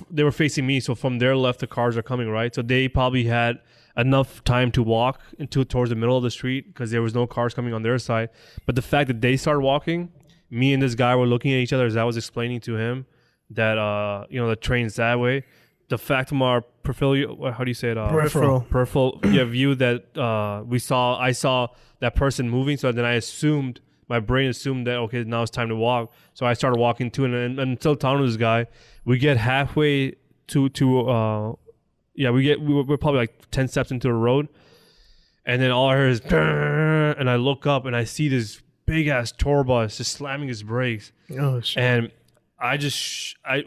they were facing me. So from their left, the cars are coming right. So they probably had enough time to walk towards the middle of the street because there was no cars coming on their side. But the fact that they started walking, me and this guy were looking at each other as I was explaining to him that the train's that way. The fact from our peripheral, how do you say it? Peripheral view that I saw that person moving. So then my brain assumed that okay, now it's time to walk. So I started walking too, and until talking to this guy, we get halfway we're probably like 10 steps into the road, and then all I hear is and I look up and I see this big ass tour bus just slamming his brakes. Oh shit. And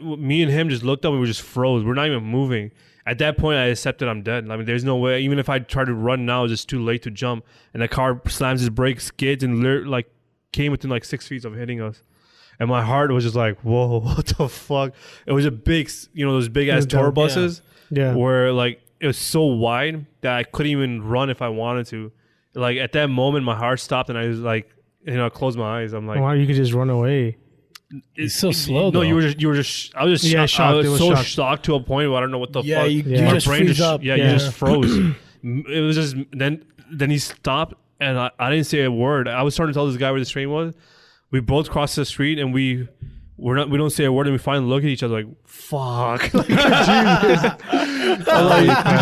me and him just looked up and we just froze. We're not even moving. At that point I accepted I'm dead. I mean, there's no way, even if I try to run now, it's just too late to jump. And the car slams his brakes, skids, and came within like 6 feet of hitting us. And my heart was just like, whoa, what the fuck? It was a big, those big ass tour buses. Yeah. Where like it was so wide that I couldn't even run if I wanted to. Like at that moment my heart stopped and I was like, I closed my eyes. I'm like, why you could just run away? It's so slow. No, though. you were just. I was just shocked. I was so shocked to a point where I don't know what the fuck. You just freeze up. You just froze. It was just then he stopped and I didn't say a word. I was trying to tell this guy where the train was. We both crossed the street and we don't say a word, and we finally look at each other like, fuck. Did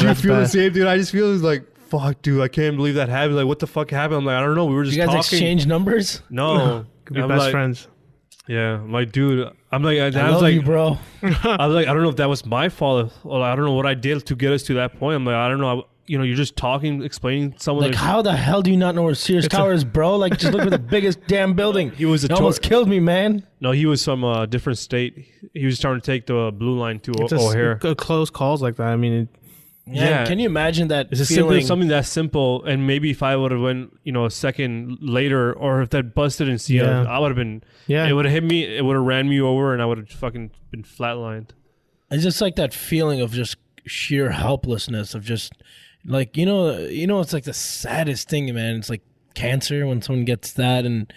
you feel the same, dude? I just feel like, fuck, dude, I can't believe that happened. Like, what the fuck happened? I'm like, I don't know. We were just talking. You guys exchange numbers? No. Could be best friends. Yeah, I'm like, dude. I'm like, I love you, bro. I was like, I don't know if that was my fault, or I don't know what I did to get us to that point. I'm like, I don't know. You're just talking, explaining someone. Like, how the hell do you not know where Sears Tower is, bro? Like, just look at the biggest damn building. He was almost killed me, man. No, he was from a different state. He was trying to take the blue line to O'Hare. Close calls like that. I mean, yeah. Can you imagine that? It's something that simple, and maybe if I would have went, a second later, or if that bus didn't see it, I would have been. Yeah. It would have hit me. It would have ran me over, and I would have fucking been flatlined. It's just like that feeling of just sheer helplessness of just. Like, it's like the saddest thing, man. It's like cancer when someone gets that and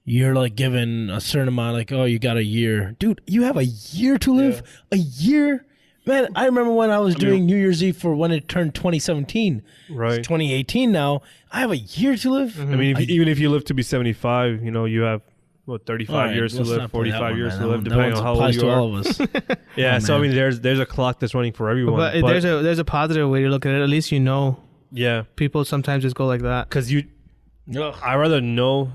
you're like given a certain amount, like, oh, you got a year. Dude, you have a year to live? Yeah. A year? Man, I remember when I was doing New Year's Eve for when it turned 2017. Right. It's 2018 now. I have a year to live? Mm-hmm. I mean, even if you live to be 75, you have... 35 years to live, 45 years to live, depending on how old you are. All of us. Yeah, so I mean, there's a clock that's running for everyone. But there's a positive way to look at it. At least Yeah. People sometimes just go like that. Because I rather know.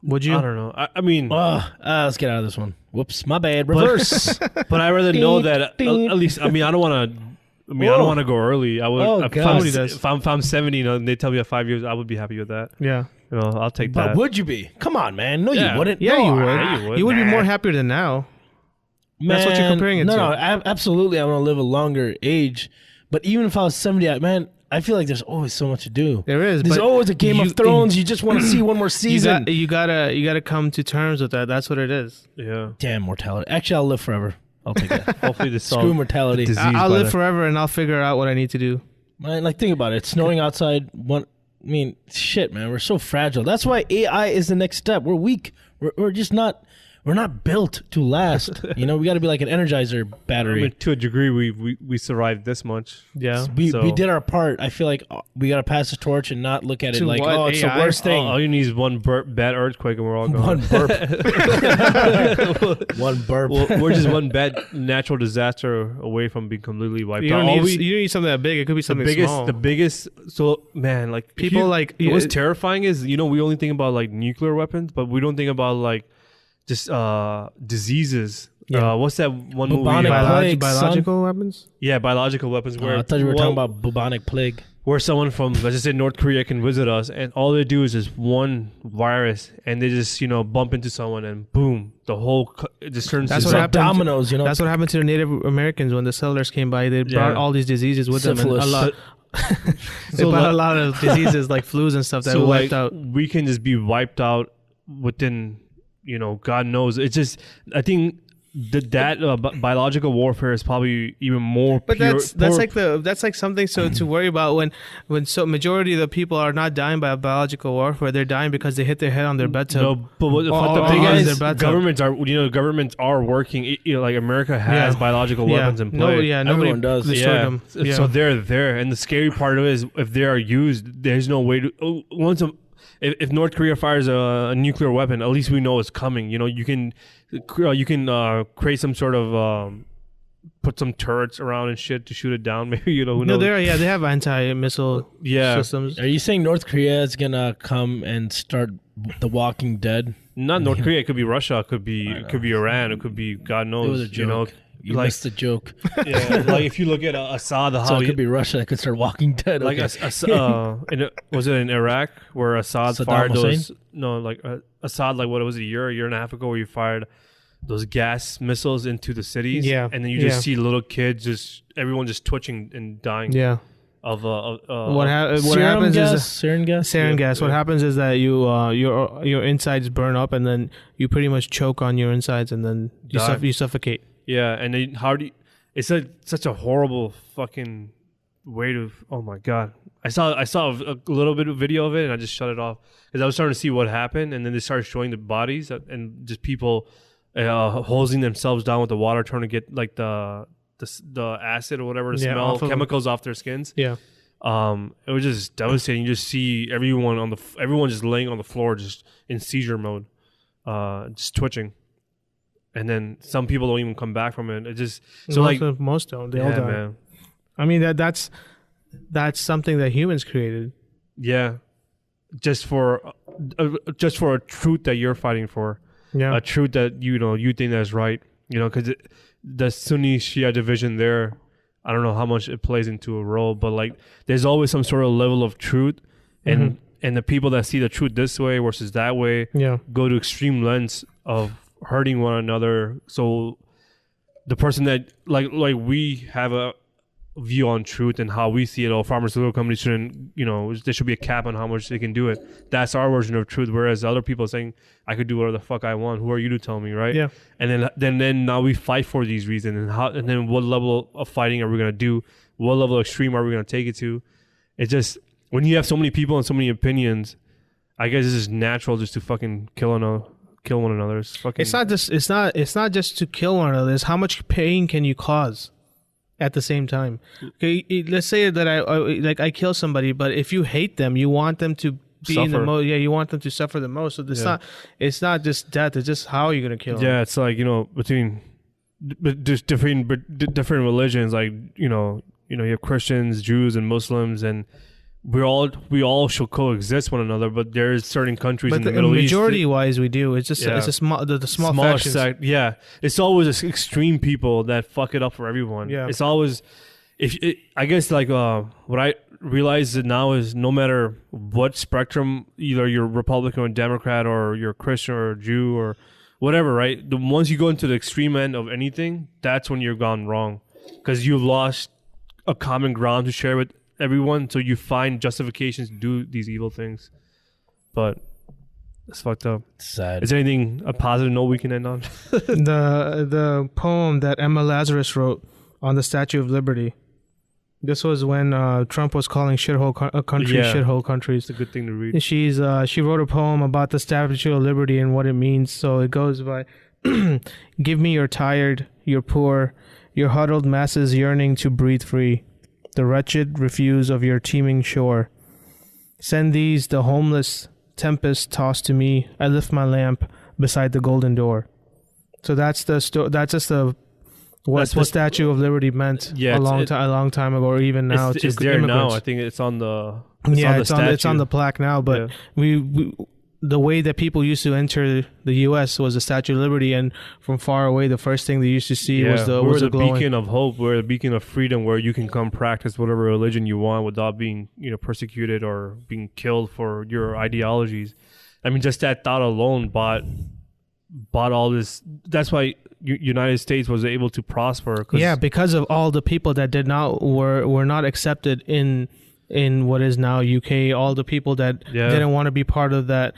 Would you? I don't know. I mean. Let's get out of this one. Whoops, my bad. Reverse. But I rather know that at least. I mean, I don't want to. I don't want to go early. I would. If I'm 70, and they tell me at 5 years, I would be happy with that. Yeah. I'll take that. But would you be? Come on, man. No, you wouldn't. Yeah, no, you would. You would be more happier than now. Man, that's what you're comparing it to. No, absolutely. I want to live a longer age. But even if I was 70, man, I feel like there's always so much to do. There is. There's always a Game of Thrones. You just want to see one more season. You gotta come to terms with that. That's what it is. Yeah. Damn mortality. Actually, I'll live forever. I'll take that. Hopefully this Screw mortality. I'll live forever and I'll figure out what I need to do. Man, like, think about it. It's snowing outside. Shit, man. We're so fragile. That's why AI is the next step. We're weak. We're just not. We're not built to last. We got to be like an Energizer battery. I mean, to a degree, we survived this much. Yeah, we did our part. I feel like we got to pass the torch and not look at it like, oh, it's the worst thing. All you need is one bad earthquake and we're all gone. One burp. One burp. We're just one bad natural disaster away from being completely wiped you out. Don't need something that big. It could be something small. The biggest. So, man, like people what's terrifying is, we only think about like nuclear weapons, but we don't think about like just diseases. Yeah. What's that one bubonic movie? Biological weapons? Yeah, biological weapons. Where I thought you were talking about bubonic plague. Where someone from, let's just say, North Korea can visit us, and all they do is just one virus, and they just, bump into someone, and boom, the whole it just turns That's to what happened, dominoes. That's what happened to the Native Americans when the settlers came by. They brought all these diseases with them, and a lot. They brought a lot of diseases like flus and stuff that wiped out. We can just be wiped out within. God knows. It's just, I think that biological warfare is probably even more. But that's like something to worry about when so majority of the people are not dying by biological warfare. They're dying because they hit their head on their bathtub. No, but the thing is, governments are working. Like America has biological weapons in play. Everyone does. Them. So they're there, and the scary part of it is if they are used, there's no way to If North Korea fires a nuclear weapon, at least we know it's coming. You can create some sort of put some turrets around and shit to shoot it down. Maybe who knows? They have anti-missile systems. Are you saying North Korea is gonna come and start The Walking Dead? Not North Korea. It could be Russia. It could be Iran. It could be God knows. It was a joke. You missed the joke. Yeah, like if you look at Assad, so it could be Russia. It could start Walking Dead. Like was it in Iraq where Assad fired those? No, like Assad, like what was it, a year and a half ago, where you fired those gas missiles into the cities. Yeah, and then you just see little kids, everyone just twitching and dying. Yeah. What happens is sarin gas. What happens is that your insides burn up, and then you pretty much choke on your insides, and then you suffocate. Yeah, and then it's such a horrible fucking way to. Oh my god! I saw a little bit of video of it, and I just shut it off because I was starting to see what happened, and then they started showing the bodies and just people hosing themselves down with the water, trying to get like the acid or whatever, the smell chemicals off their skins. Yeah. It was just devastating. You just see everyone just laying on the floor, just in seizure mode, just twitching. And then some people don't even come back from it. It just most don't. They all die. Man. I mean that's something that humans created. Yeah, just for a truth that you're fighting for. Yeah, a truth that you think that's right. Because the Sunni Shia division there, I don't know how much it plays into a role, but like there's always some sort of level of truth, and the people that see the truth this way versus that way, go to extreme lengths of hurting one another. So the person that like we have a view on truth and how we see it, pharmaceutical companies shouldn't, there should be a cap on how much they can do it. That's our version of truth. Whereas other people are saying, I could do whatever the fuck I want. Who are you to tell me, right? Yeah. And then now we fight for these reasons, and then what level of fighting are we gonna do? What level of extreme are we gonna take it to? It's just when you have so many people and so many opinions, I guess it's just natural just to fucking kill one another. It's not just to kill one another. It's how much pain can you cause at the same time. Okay, let's say that I kill somebody, but if you hate them, you want them to be suffer. In the most. Yeah, you want them to suffer the most. So it's not just death. It's just how you're gonna kill them. Yeah, it's like between just different religions. Like you have Christians, Jews, and Muslims, and we all should coexist one another, but there's certain countries in the Middle East. Majority-wise, we do. It's just it's a small factions. Yeah, it's always extreme people that fuck it up for everyone. Yeah, it's always I guess like what I realize now is no matter what spectrum, either you're Republican or Democrat or you're Christian or Jew or whatever, right? Once you go into the extreme end of anything, that's when you're gone wrong because you've lost a common ground to share with everyone, so you find justifications to do these evil things. But it's fucked up. Sad. Is there anything, a positive note we can end on? The poem that Emma Lazarus wrote on the Statue of Liberty. This was when Trump was calling shithole countries shithole countries. It's a good thing to read. She wrote a poem about the Statue of Liberty and what it means. So it goes by, give me your tired, your poor, your huddled masses yearning to breathe free, the wretched refuse of your teeming shore. Send these, the homeless, tempest tossed to me. I lift my lamp beside the golden door. So that's the what the Statue of Liberty meant a long time ago, or even now. It's there now. I think it's on the it's on the plaque now. But we the way that people used to enter the U.S. was the Statue of Liberty, and from far away, the first thing they used to see was the beacon of hope. We're the beacon of freedom, where you can come practice whatever religion you want without being persecuted or being killed for your ideologies. I mean, just that thought alone bought all this. That's why United States was able to prosper. Because of all the people that were not accepted in what is now UK. All the people that didn't want to be part of the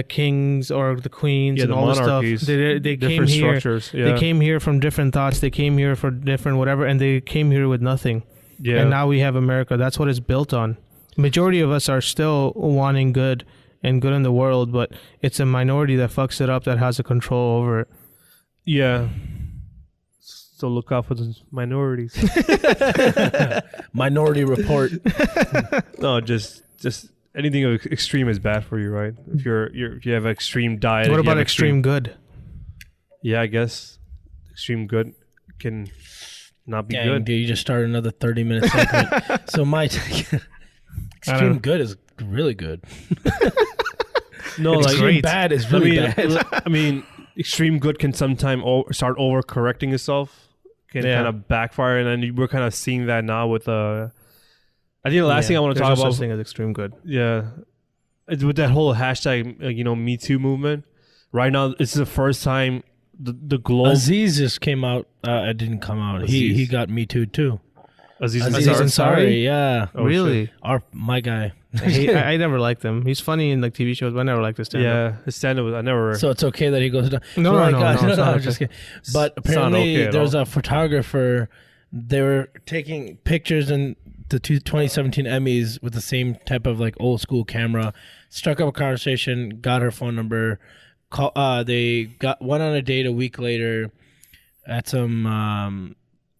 kings or the queens and all the stuff. They came here. They came here from different thoughts. They came here for different whatever, and they came here with nothing. Yeah. And now we have America. That's what it's built on. Majority of us are still wanting good and good in the world, but it's a minority that fucks it up, that has a control over it. Yeah. So look out for the minorities. Minority Report. No, just anything extreme is bad for you, right? If you have an extreme diet. What about extreme good? Yeah, I guess extreme good can not be good. Dude, you just started another 30-minute segment. So my extreme good is really good. No, extreme bad is really bad. I mean, extreme good can sometimes start overcorrecting itself. Can kind of backfire, and then we're kind of seeing that now with I think the last thing I want to talk about. There's no such thing as extreme good. Yeah, it's with that whole hashtag, Me Too movement. Right now, it's the first time the globe. Aziz just came out. It didn't come out. He got Me Too. Aziz Ansari, yeah. Oh, really? My guy. I never liked him. He's funny in TV shows, but I never liked his stand-up. Yeah, his stand-up I never. So it's okay that he goes down. No, I'm just kidding. But apparently, there's a photographer. They were taking pictures in the 2017 Emmys with the same type of old school camera. Struck up a conversation, got her phone number. They went on a date a week later at some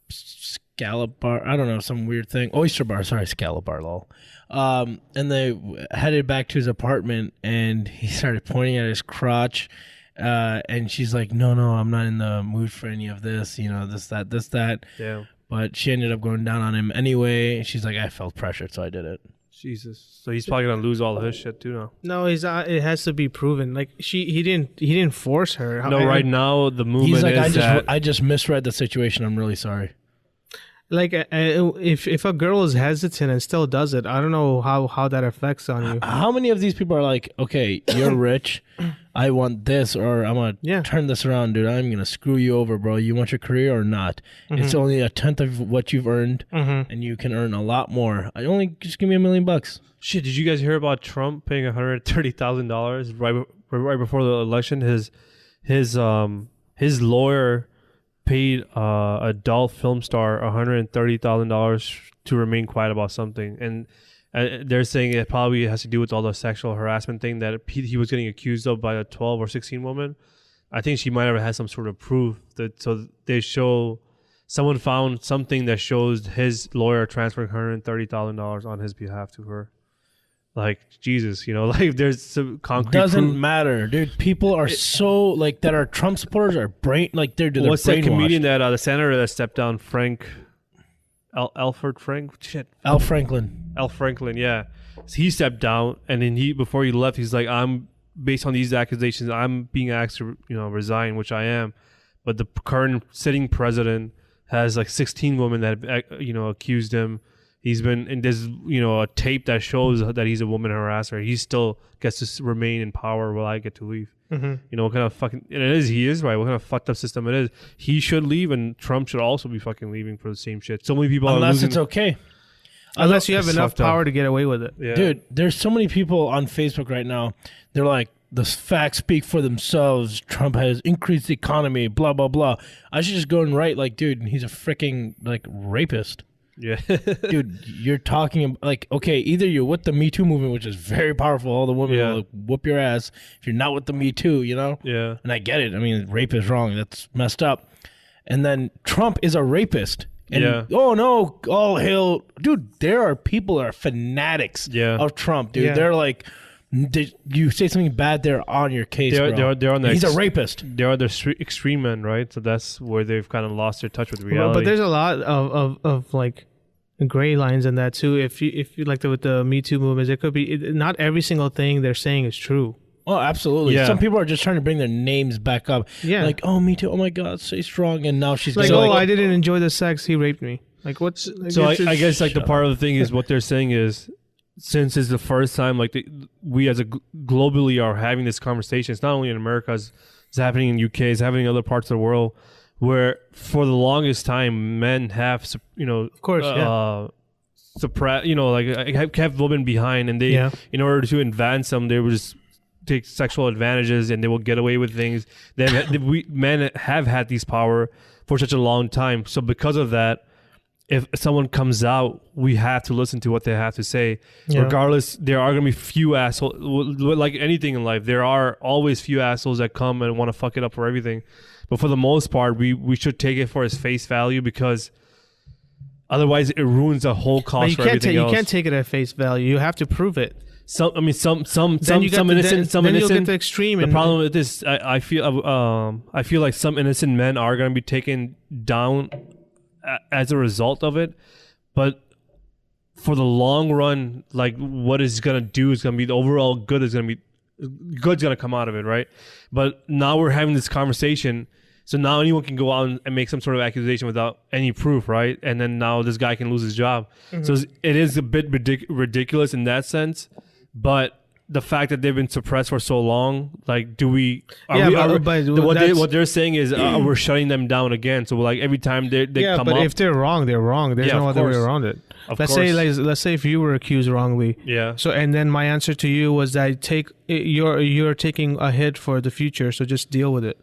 scallop bar. I don't know, some weird thing. Oyster bar. Sorry, scallop bar, lol. And they headed back to his apartment, and he started pointing at his crotch. And she's like, no, I'm not in the mood for any of this, this, that. Yeah. But she ended up going down on him anyway. She's like, I felt pressured, so I did it. Jesus. So he's probably gonna lose all of his shit too now. No, he's it has to be proven. He didn't force her. Right now the movement he's like, is I just misread the situation. I'm really sorry. If a girl is hesitant and still does it, I don't know how that affects on you. How many of these people are like, okay, you're rich, I want this, or I'm gonna turn this around, dude. I'm gonna screw you over, bro. You want your career or not? Mm-hmm. It's only a tenth of what you've earned, and you can earn a lot more. Just give me $1 million. Shit, did you guys hear about Trump paying $130,000 right before the election? His lawyer paid adult film star $130,000 to remain quiet about something, and they're saying it probably has to do with all the sexual harassment thing that he was getting accused of by a 12 or 16 woman. I think she might have had some sort of proof so they show someone found something that shows his lawyer transferring $130,000 on his behalf to her. Like, Jesus, there's some concrete doesn't proof. matter, dude. People are so that are Trump supporters are they're what's that comedian that the senator that stepped down, Al Franklin, yeah. So he stepped down, and then before he left, he's like, I'm based on these accusations, I'm being asked to resign, which I am, but the current sitting president has 16 women that accused him. He's been in this, a tape that shows that he's a woman harasser. He still gets to remain in power while I get to leave. Mm-hmm. What kind of fucking... And he is right. What kind of fucked up system it is. He should leave, and Trump should also be fucking leaving for the same shit. So many people Unless it's okay. Unless you have enough power to get away with it. Yeah. Dude, there's so many people on Facebook right now. They're like, the facts speak for themselves. Trump has increased the economy, blah, blah, blah. I should just go and write like, dude, he's a freaking like rapist. Yeah. Dude, you're talking like, okay, either you're with the Me Too movement, which is very powerful. All the women will like, whoop your ass. If you're not with the Me Too, you know? Yeah. And I get it. I mean, rape is wrong. That's messed up. And then Trump is a rapist. And oh no, all hail. Dude, there are people that are fanatics of Trump, dude. They're like, you say something bad, they're on your case. They're on he's a rapist. They're on the extreme end, right? So that's where they've kind of lost their touch with reality. But there's a lot of like gray lines in that too. If you like with the Me Too movement, it could be not every single thing they're saying is true. Oh, absolutely. Yeah. Some people are just trying to bring their names back up. Yeah. Like, oh, Me Too. Oh my God, stay strong. And now she's like, oh, I didn't enjoy the sex. He raped me. Like, what's... Like, so I guess like the part of the thing is what they're saying is, since it's the first time like we as a globally are having this conversation, it's not only in America, it's happening in UK, it's happening in other parts of the world, where for the longest time men have, you know, of course, suppress, you know, like kept women behind, and they in order to advance them, they would just take sexual advantages and they will get away with things. Men have had these power for such a long time, so because of that, if someone comes out, we have to listen to what they have to say. Regardless, there are going to be few assholes. Like anything in life, there are always few assholes that come and want to fuck it up for everything. But for the most part, we should take it for its face value, because otherwise it ruins the whole cause for everything else. You can't take it at face value. You have to prove it. Some innocent. Then you'll get the extreme. The problem with this, I feel like some innocent men are going to be taken down as a result of it, but for the long run, like what it's gonna do is gonna be the overall good's gonna come out of it, right? But now we're having this conversation, so now anyone can go out and make some sort of accusation without any proof, right? And then now this guy can lose his job. So it is a bit ridiculous in that sense, but the fact that they've been suppressed for so long, like, what they're saying is we're shutting them down again. So like every time they come up, but if they're wrong, they're wrong. There's no other way around it. Let's say if you were accused wrongly, So and then my answer to you was that you're taking a hit for the future, so just deal with it.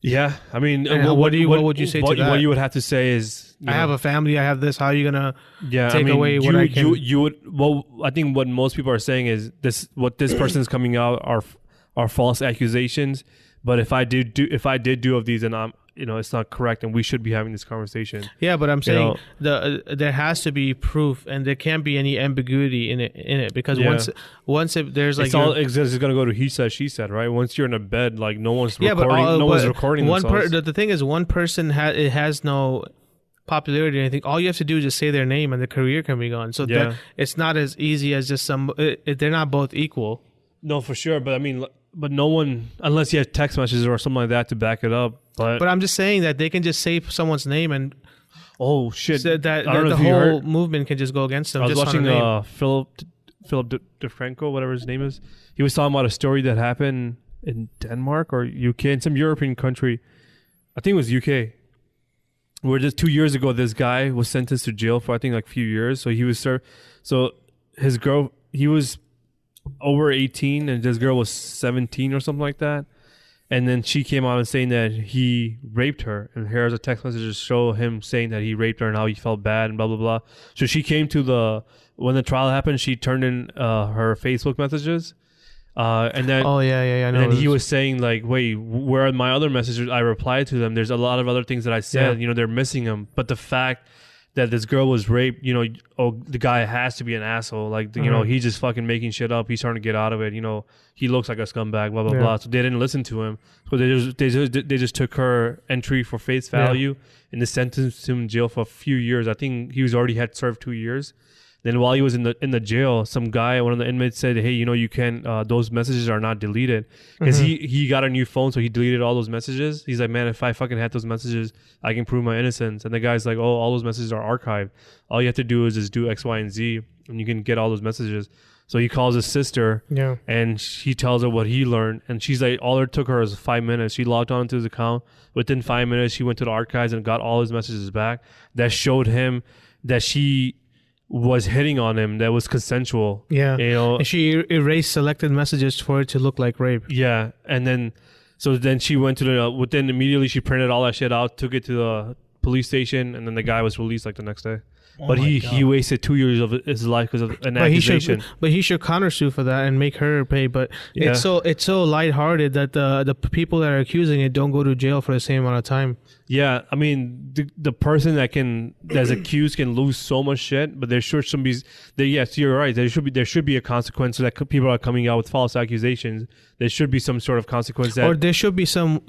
Yeah, I mean, what would you say to that? What you would have to say is, I have a family, I have this. How are you gonna take away what I can? You would. Well, I think what most people are saying is what this person is coming out are false accusations. But if I did do of these, and I'm, you know, it's not correct, and we should be having this conversation. Yeah, but I'm saying there has to be proof, and there can't be any ambiguity in it because once there's like it's gonna go to he said she said, right? Once you're in a bed, like no one's recording. The thing is, one person has no popularity or anything. All you have to do is just say their name, and the career can be gone. So it's not as easy as just they're not both equal. No, for sure. But I mean, but no one, unless you have text messages or something like that to back it up. But I'm just saying that they can just say someone's name and oh shit, that the whole movement can just go against them. I was watching Philip DeFranco, whatever his name is. He was talking about a story that happened in Denmark or UK, in some European country. I think it was UK. Where just 2 years ago, this guy was sentenced to jail for I think like a few years. So he was he was over 18 and this girl was 17 or something like that. And then she came out and saying that he raped her. And here's a text message to show him saying that he raped her and how he felt bad and blah, blah, blah. So she came to when the trial happened, she turned in her Facebook messages. And then I know. And he was saying like, wait, where are my other messages? I replied to them. There's a lot of other things that I said, you know, they're missing them. But the fact that this girl was raped, you know, the guy has to be an asshole. Like, you know, he's just fucking making shit up. He's trying to get out of it. You know, he looks like a scumbag, blah, blah, blah. So they didn't listen to him. So they just took her entry for face value and they sentenced him in jail for a few years. I think he had served 2 years. Then while he was in the jail, some guy, one of the inmates said, hey, you know, you can't, those messages are not deleted. Because he got a new phone, so he deleted all those messages. He's like, man, if I fucking had those messages, I can prove my innocence. And the guy's like, oh, all those messages are archived. All you have to do is just do X, Y, and Z, and you can get all those messages. So he calls his sister, and he tells her what he learned. And she's like, all it took her was 5 minutes. She logged on to his account. Within 5 minutes, she went to the archives and got all his messages back. That showed him that she was hitting on him that was consensual. Yeah. You know, and she erased selected messages for it to look like rape. Yeah, and then she went to the immediately she printed all that shit out, took it to the police station, and then the guy was released like the next day. But he wasted 2 years of his life because of an accusation. But he should countersue for that and make her pay. But it's so lighthearted that the people that are accusing it don't go to jail for the same amount of time. Yeah, I mean the person that's accused can lose so much shit, but there should be. Yes, you're right. There should be a consequence so that people are coming out with false accusations. There should be some sort of consequence. Or there should be some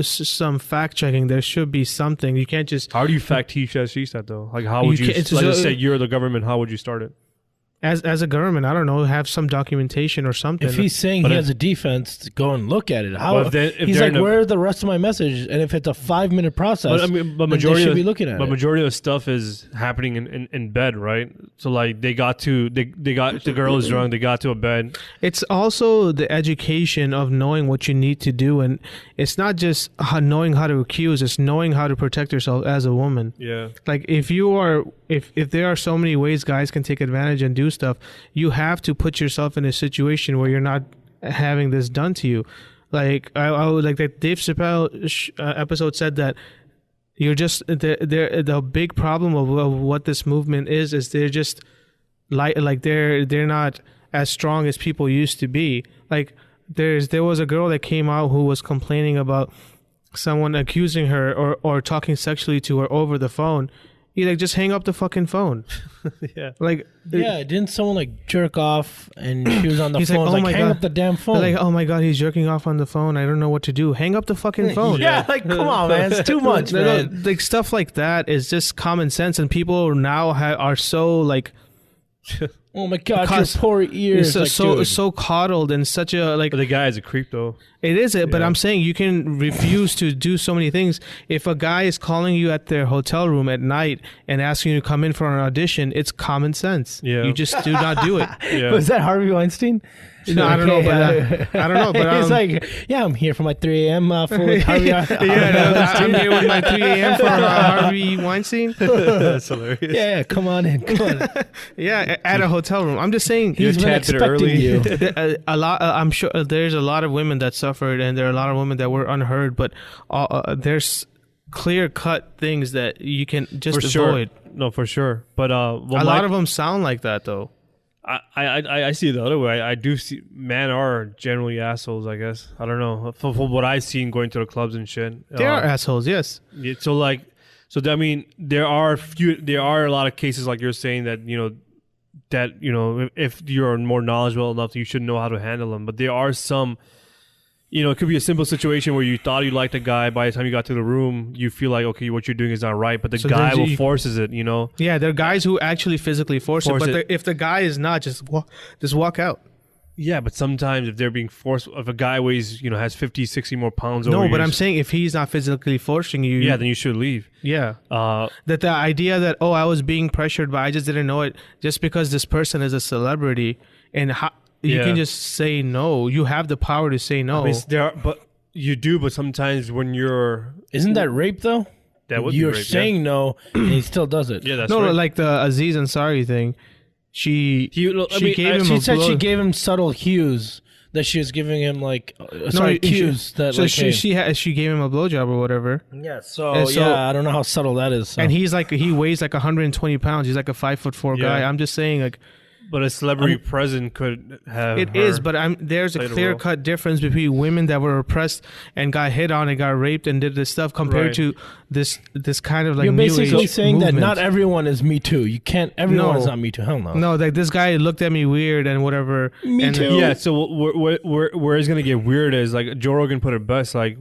fact checking. There should be something. You can't just. How do you fact he said she said though? Like how would you? Let's just say you're the government. How would you start it? As a government, I don't know, have some documentation or something. If he's saying he has a defense, go and look at it. He's like, where's the rest of my message? And if it's a 5-minute process, majority should be looking at it. But majority of the stuff is happening in bed, right? So like they got the girl is drunk, they got to a bed. It's also the education of knowing what you need to do, and it's not just knowing how to accuse; it's knowing how to protect yourself as a woman. Yeah, like if there are so many ways guys can take advantage and do stuff, you have to put yourself in a situation where you're not having this done to you. Like I would like that Dave Chappelle episode said that you're just the big problem of what this movement is they're just like they're not as strong as people used to be. Like there was a girl that came out who was complaining about someone accusing her or talking sexually to her over the phone. You like just hang up the fucking phone. Yeah. Like didn't someone like jerk off and she was on the phone? Like, oh like, hang up the damn phone. Like, oh my god, he's jerking off on the phone. I don't know what to do. Hang up the fucking phone. Yeah, like come on, man, it's too much, man. Like stuff like that is just common sense, and people now are so like. Oh my god, your poor ears! So coddled and such a like. But the guy is a creep, though. It is it, but I'm saying you can refuse to do so many things. If a guy is calling you at their hotel room at night and asking you to come in for an audition, it's common sense. Yeah, you just do not do it. Yeah. Was that Harvey Weinstein? No, I don't know, but I don't know. But he's like, yeah, I'm here for my 3 a.m. For Harvey. I'm here with my 3 a.m. for Harvey Weinstein. That's hilarious. Yeah, come on in. Yeah, at a hotel room. I'm just saying, he's been expecting you. A lot. I'm sure there's a lot of women that suffered, and there are a lot of women that were unheard. But there's clear-cut things that you can just avoid. Sure. No, for sure. But a lot of them sound like that, though. I see it the other way. I do see men are generally assholes, I guess. I don't know. From what I've seen going to the clubs and shit. They are assholes, yes. Yeah, I mean, there are a lot of cases like you're saying that, if you're more knowledgeable enough, you should know how to handle them. But there are some, it could be a simple situation where you thought you liked a guy. By the time you got to the room, you feel like, okay, what you're doing is not right. But the guy forces it, Yeah, there are guys who actually physically force it. But if the guy is not, just walk out. Yeah, but sometimes if they're being forced, if a guy weighs, has 50, 60 more pounds over but I'm saying if he's not physically forcing you. Yeah, then you should leave. Yeah. That the idea that, I was being pressured, but I just didn't know it just because this person is a celebrity and you can just say no. You have the power to say no. I mean, but sometimes when you're... Isn't that rape, though? That would You're be rape, saying no, and he still does it. Yeah, that's right. No, like the Aziz Ansari thing. She said she gave him subtle cues that she was giving him cues that she gave him a blowjob or whatever. Yeah, so I don't know how subtle that is. So. And he weighs like 120 pounds. He's like a 5'4" guy. I'm just saying like. But a celebrity present could have. It is, but there's a clear-cut difference between women that were oppressed and got hit on and got raped and did this stuff compared to this kind of like. You're basically saying movement. That not everyone is Me Too. You can't. Everyone is not Me Too. Hell no. No, like this guy looked at me weird and whatever. Me Too. Yeah. So where it's gonna get weird is like Joe Rogan put it best. Like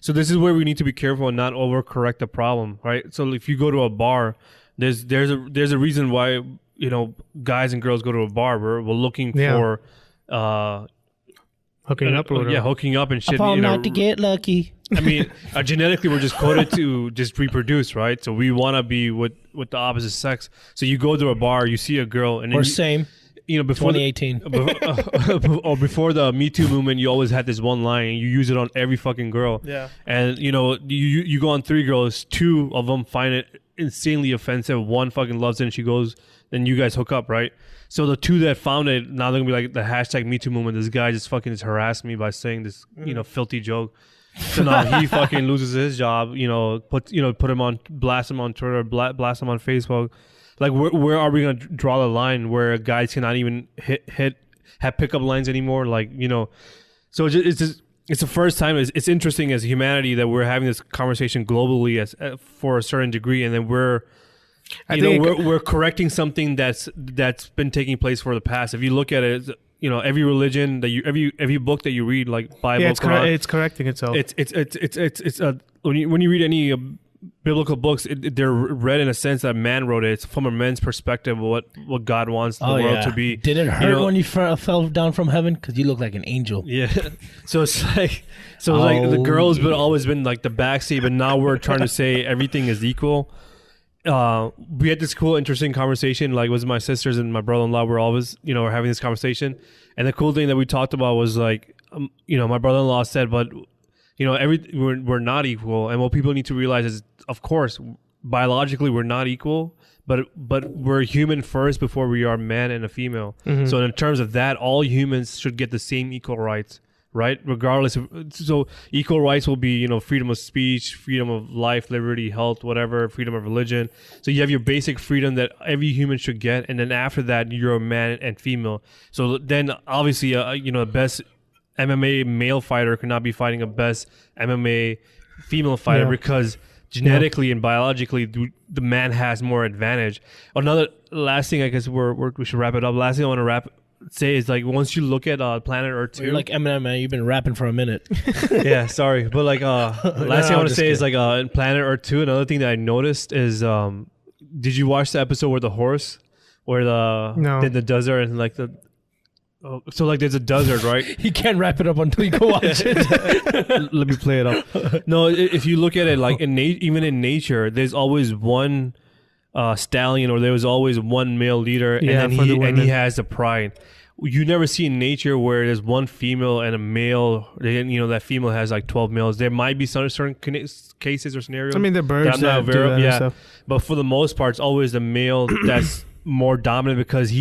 So this is where we need to be careful and not overcorrect the problem, right? So if you go to a bar, there's a reason why. Guys and girls go to a bar. We're looking for hooking up or whatever. Yeah, hooking up and shit. Upon not to get lucky. I mean, genetically, we're just coded to just reproduce, right? So we want to be with the opposite sex. So you go to a bar, you see a girl, and same. Before 2018 or before the Me Too movement, you always had this one line, and you use it on every fucking girl. Yeah. And you go on 3 girls, 2 of them find it. insanely offensive. One fucking loves it and she goes, then you guys hook up, right? So the two that found it, now they're gonna be like the hashtag Me Too movement. This guy just fucking harassed me by saying this, filthy joke. So now he fucking loses his job. Put him on, blast him on Twitter, blast him on Facebook. Like where are we gonna draw the line where guys cannot even have pickup lines anymore? Like so it's the first time. It's interesting as humanity that we're having this conversation globally for a certain degree, and then we're correcting something that's been taking place for the past. If you look at it, every religion that every book that you read, like Bible, Quran, it's correcting itself. It's when you read any biblical books, they're read in a sense that man wrote it. It's from a man's perspective, what God wants the world to be. Did it hurt when you fell down from heaven? Because you look like an angel. Yeah. So it's like the girl's always been like the backseat, but now we're trying to say everything is equal. We had this cool, interesting conversation. Like, with my sisters and my brother-in-law, we're always, we're having this conversation. And the cool thing that we talked about was like, my brother-in-law said, but we're not equal. And what people need to realize is, of course, biologically we're not equal, but we're human first before we are man and a female. Mm-hmm. So in terms of that, all humans should get the same equal rights. Right, regardless so equal rights will be freedom of speech, freedom of life, liberty, health, whatever, freedom of religion. So you have your basic freedom that every human should get, and then after that you're a man and female. So then obviously the best MMA male fighter cannot be fighting a best MMA female fighter because genetically and biologically the man has more advantage. Another last thing, I guess we should wrap it up. Last thing I want to say is, like, once you look at Planet Earth 2, you're like Eminem, man. You've been rapping for a minute. Yeah, sorry, but like last thing I want to say is, like, in Planet Earth 2, another thing that I noticed is, did you watch the episode where the horse, where in the desert and like so like there's a desert, right? He can't wrap it up until you go watch it. Let me play it up. No, if you look at it, like even in nature, there's always one stallion, or there was always one male leader, and he has the pride. You never see in nature where there's one female and a male. That female has like 12 males. There might be some certain cases or scenarios. I mean, the birds that do that and stuff. But for the most part, it's always the male that's more dominant, because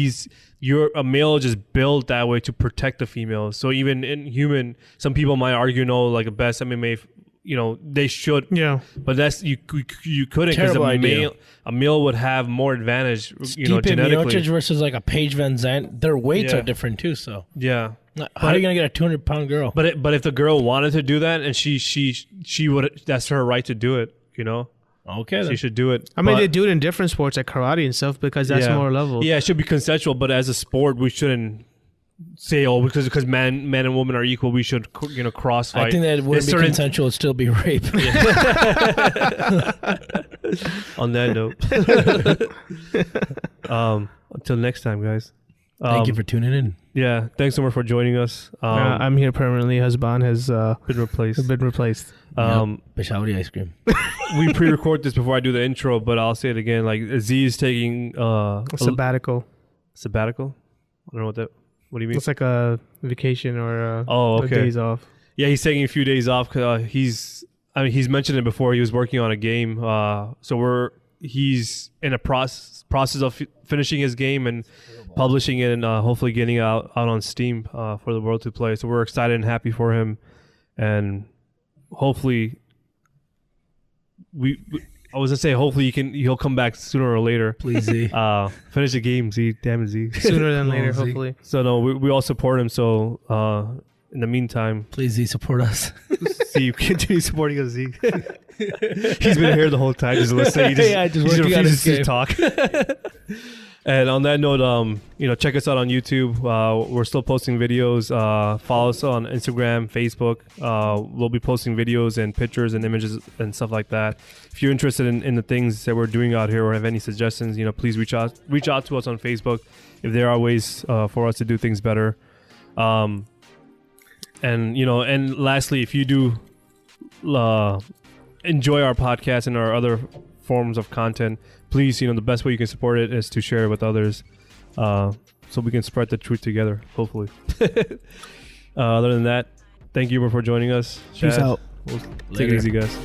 a male just built that way to protect the female. So even in human, some people might argue, like the best MMA. They should. Yeah. But that's you couldn't, because a male would have more advantage. Stipe genetically. Miocic versus like a Paige Van Zandt, their weights are different too. So yeah. How are you gonna get a 200-pound girl? But if the girl wanted to do that, and she would, that's her right to do it. Okay, she should do it. I mean, they do it in different sports like karate and stuff, because that's more level. Yeah, it should be consensual, but as a sport, we shouldn't say, because man and woman are equal, we should cross fight. I think that wouldn't be consensual; it'd still be rape. On that note, until next time, guys. Thank you for tuning in. Yeah, thanks so much for joining us. I'm here permanently. Husband has been replaced. Peshawari ice cream. We pre-record this before I do the intro, but I'll say it again. Like, Z is taking a sabbatical. Sabbatical? I don't know what that. What do you mean? It's like a vacation or days off. Yeah, he's taking a few days off. He's mentioned it before. He was working on a game. So he's in a process of finishing his game and publishing it, and hopefully getting it out on Steam for the world to play. So we're excited and happy for him, and hopefully hopefully he'll come back sooner or later. Please, Z. Finish the game, Z. Damn it, Z. Sooner than later, hopefully. So no, we all support him. So in the meantime, please, Z, support us. Z, continue supporting us, Z. He's been here the whole time, just listening. He working on his game. To talk. And on that note, check us out on YouTube. We're still posting videos. Follow us on Instagram, Facebook. We'll be posting videos and pictures and images and stuff like that. If you're interested in the things that we're doing out here, or have any suggestions, please reach out to us on Facebook if there are ways for us to do things better. And lastly, if you do enjoy our podcast and our other forms of content, please, the best way you can support it is to share it with others, so we can spread the truth together, hopefully. Other than that, thank you for joining us. Peace out. Take it easy, guys.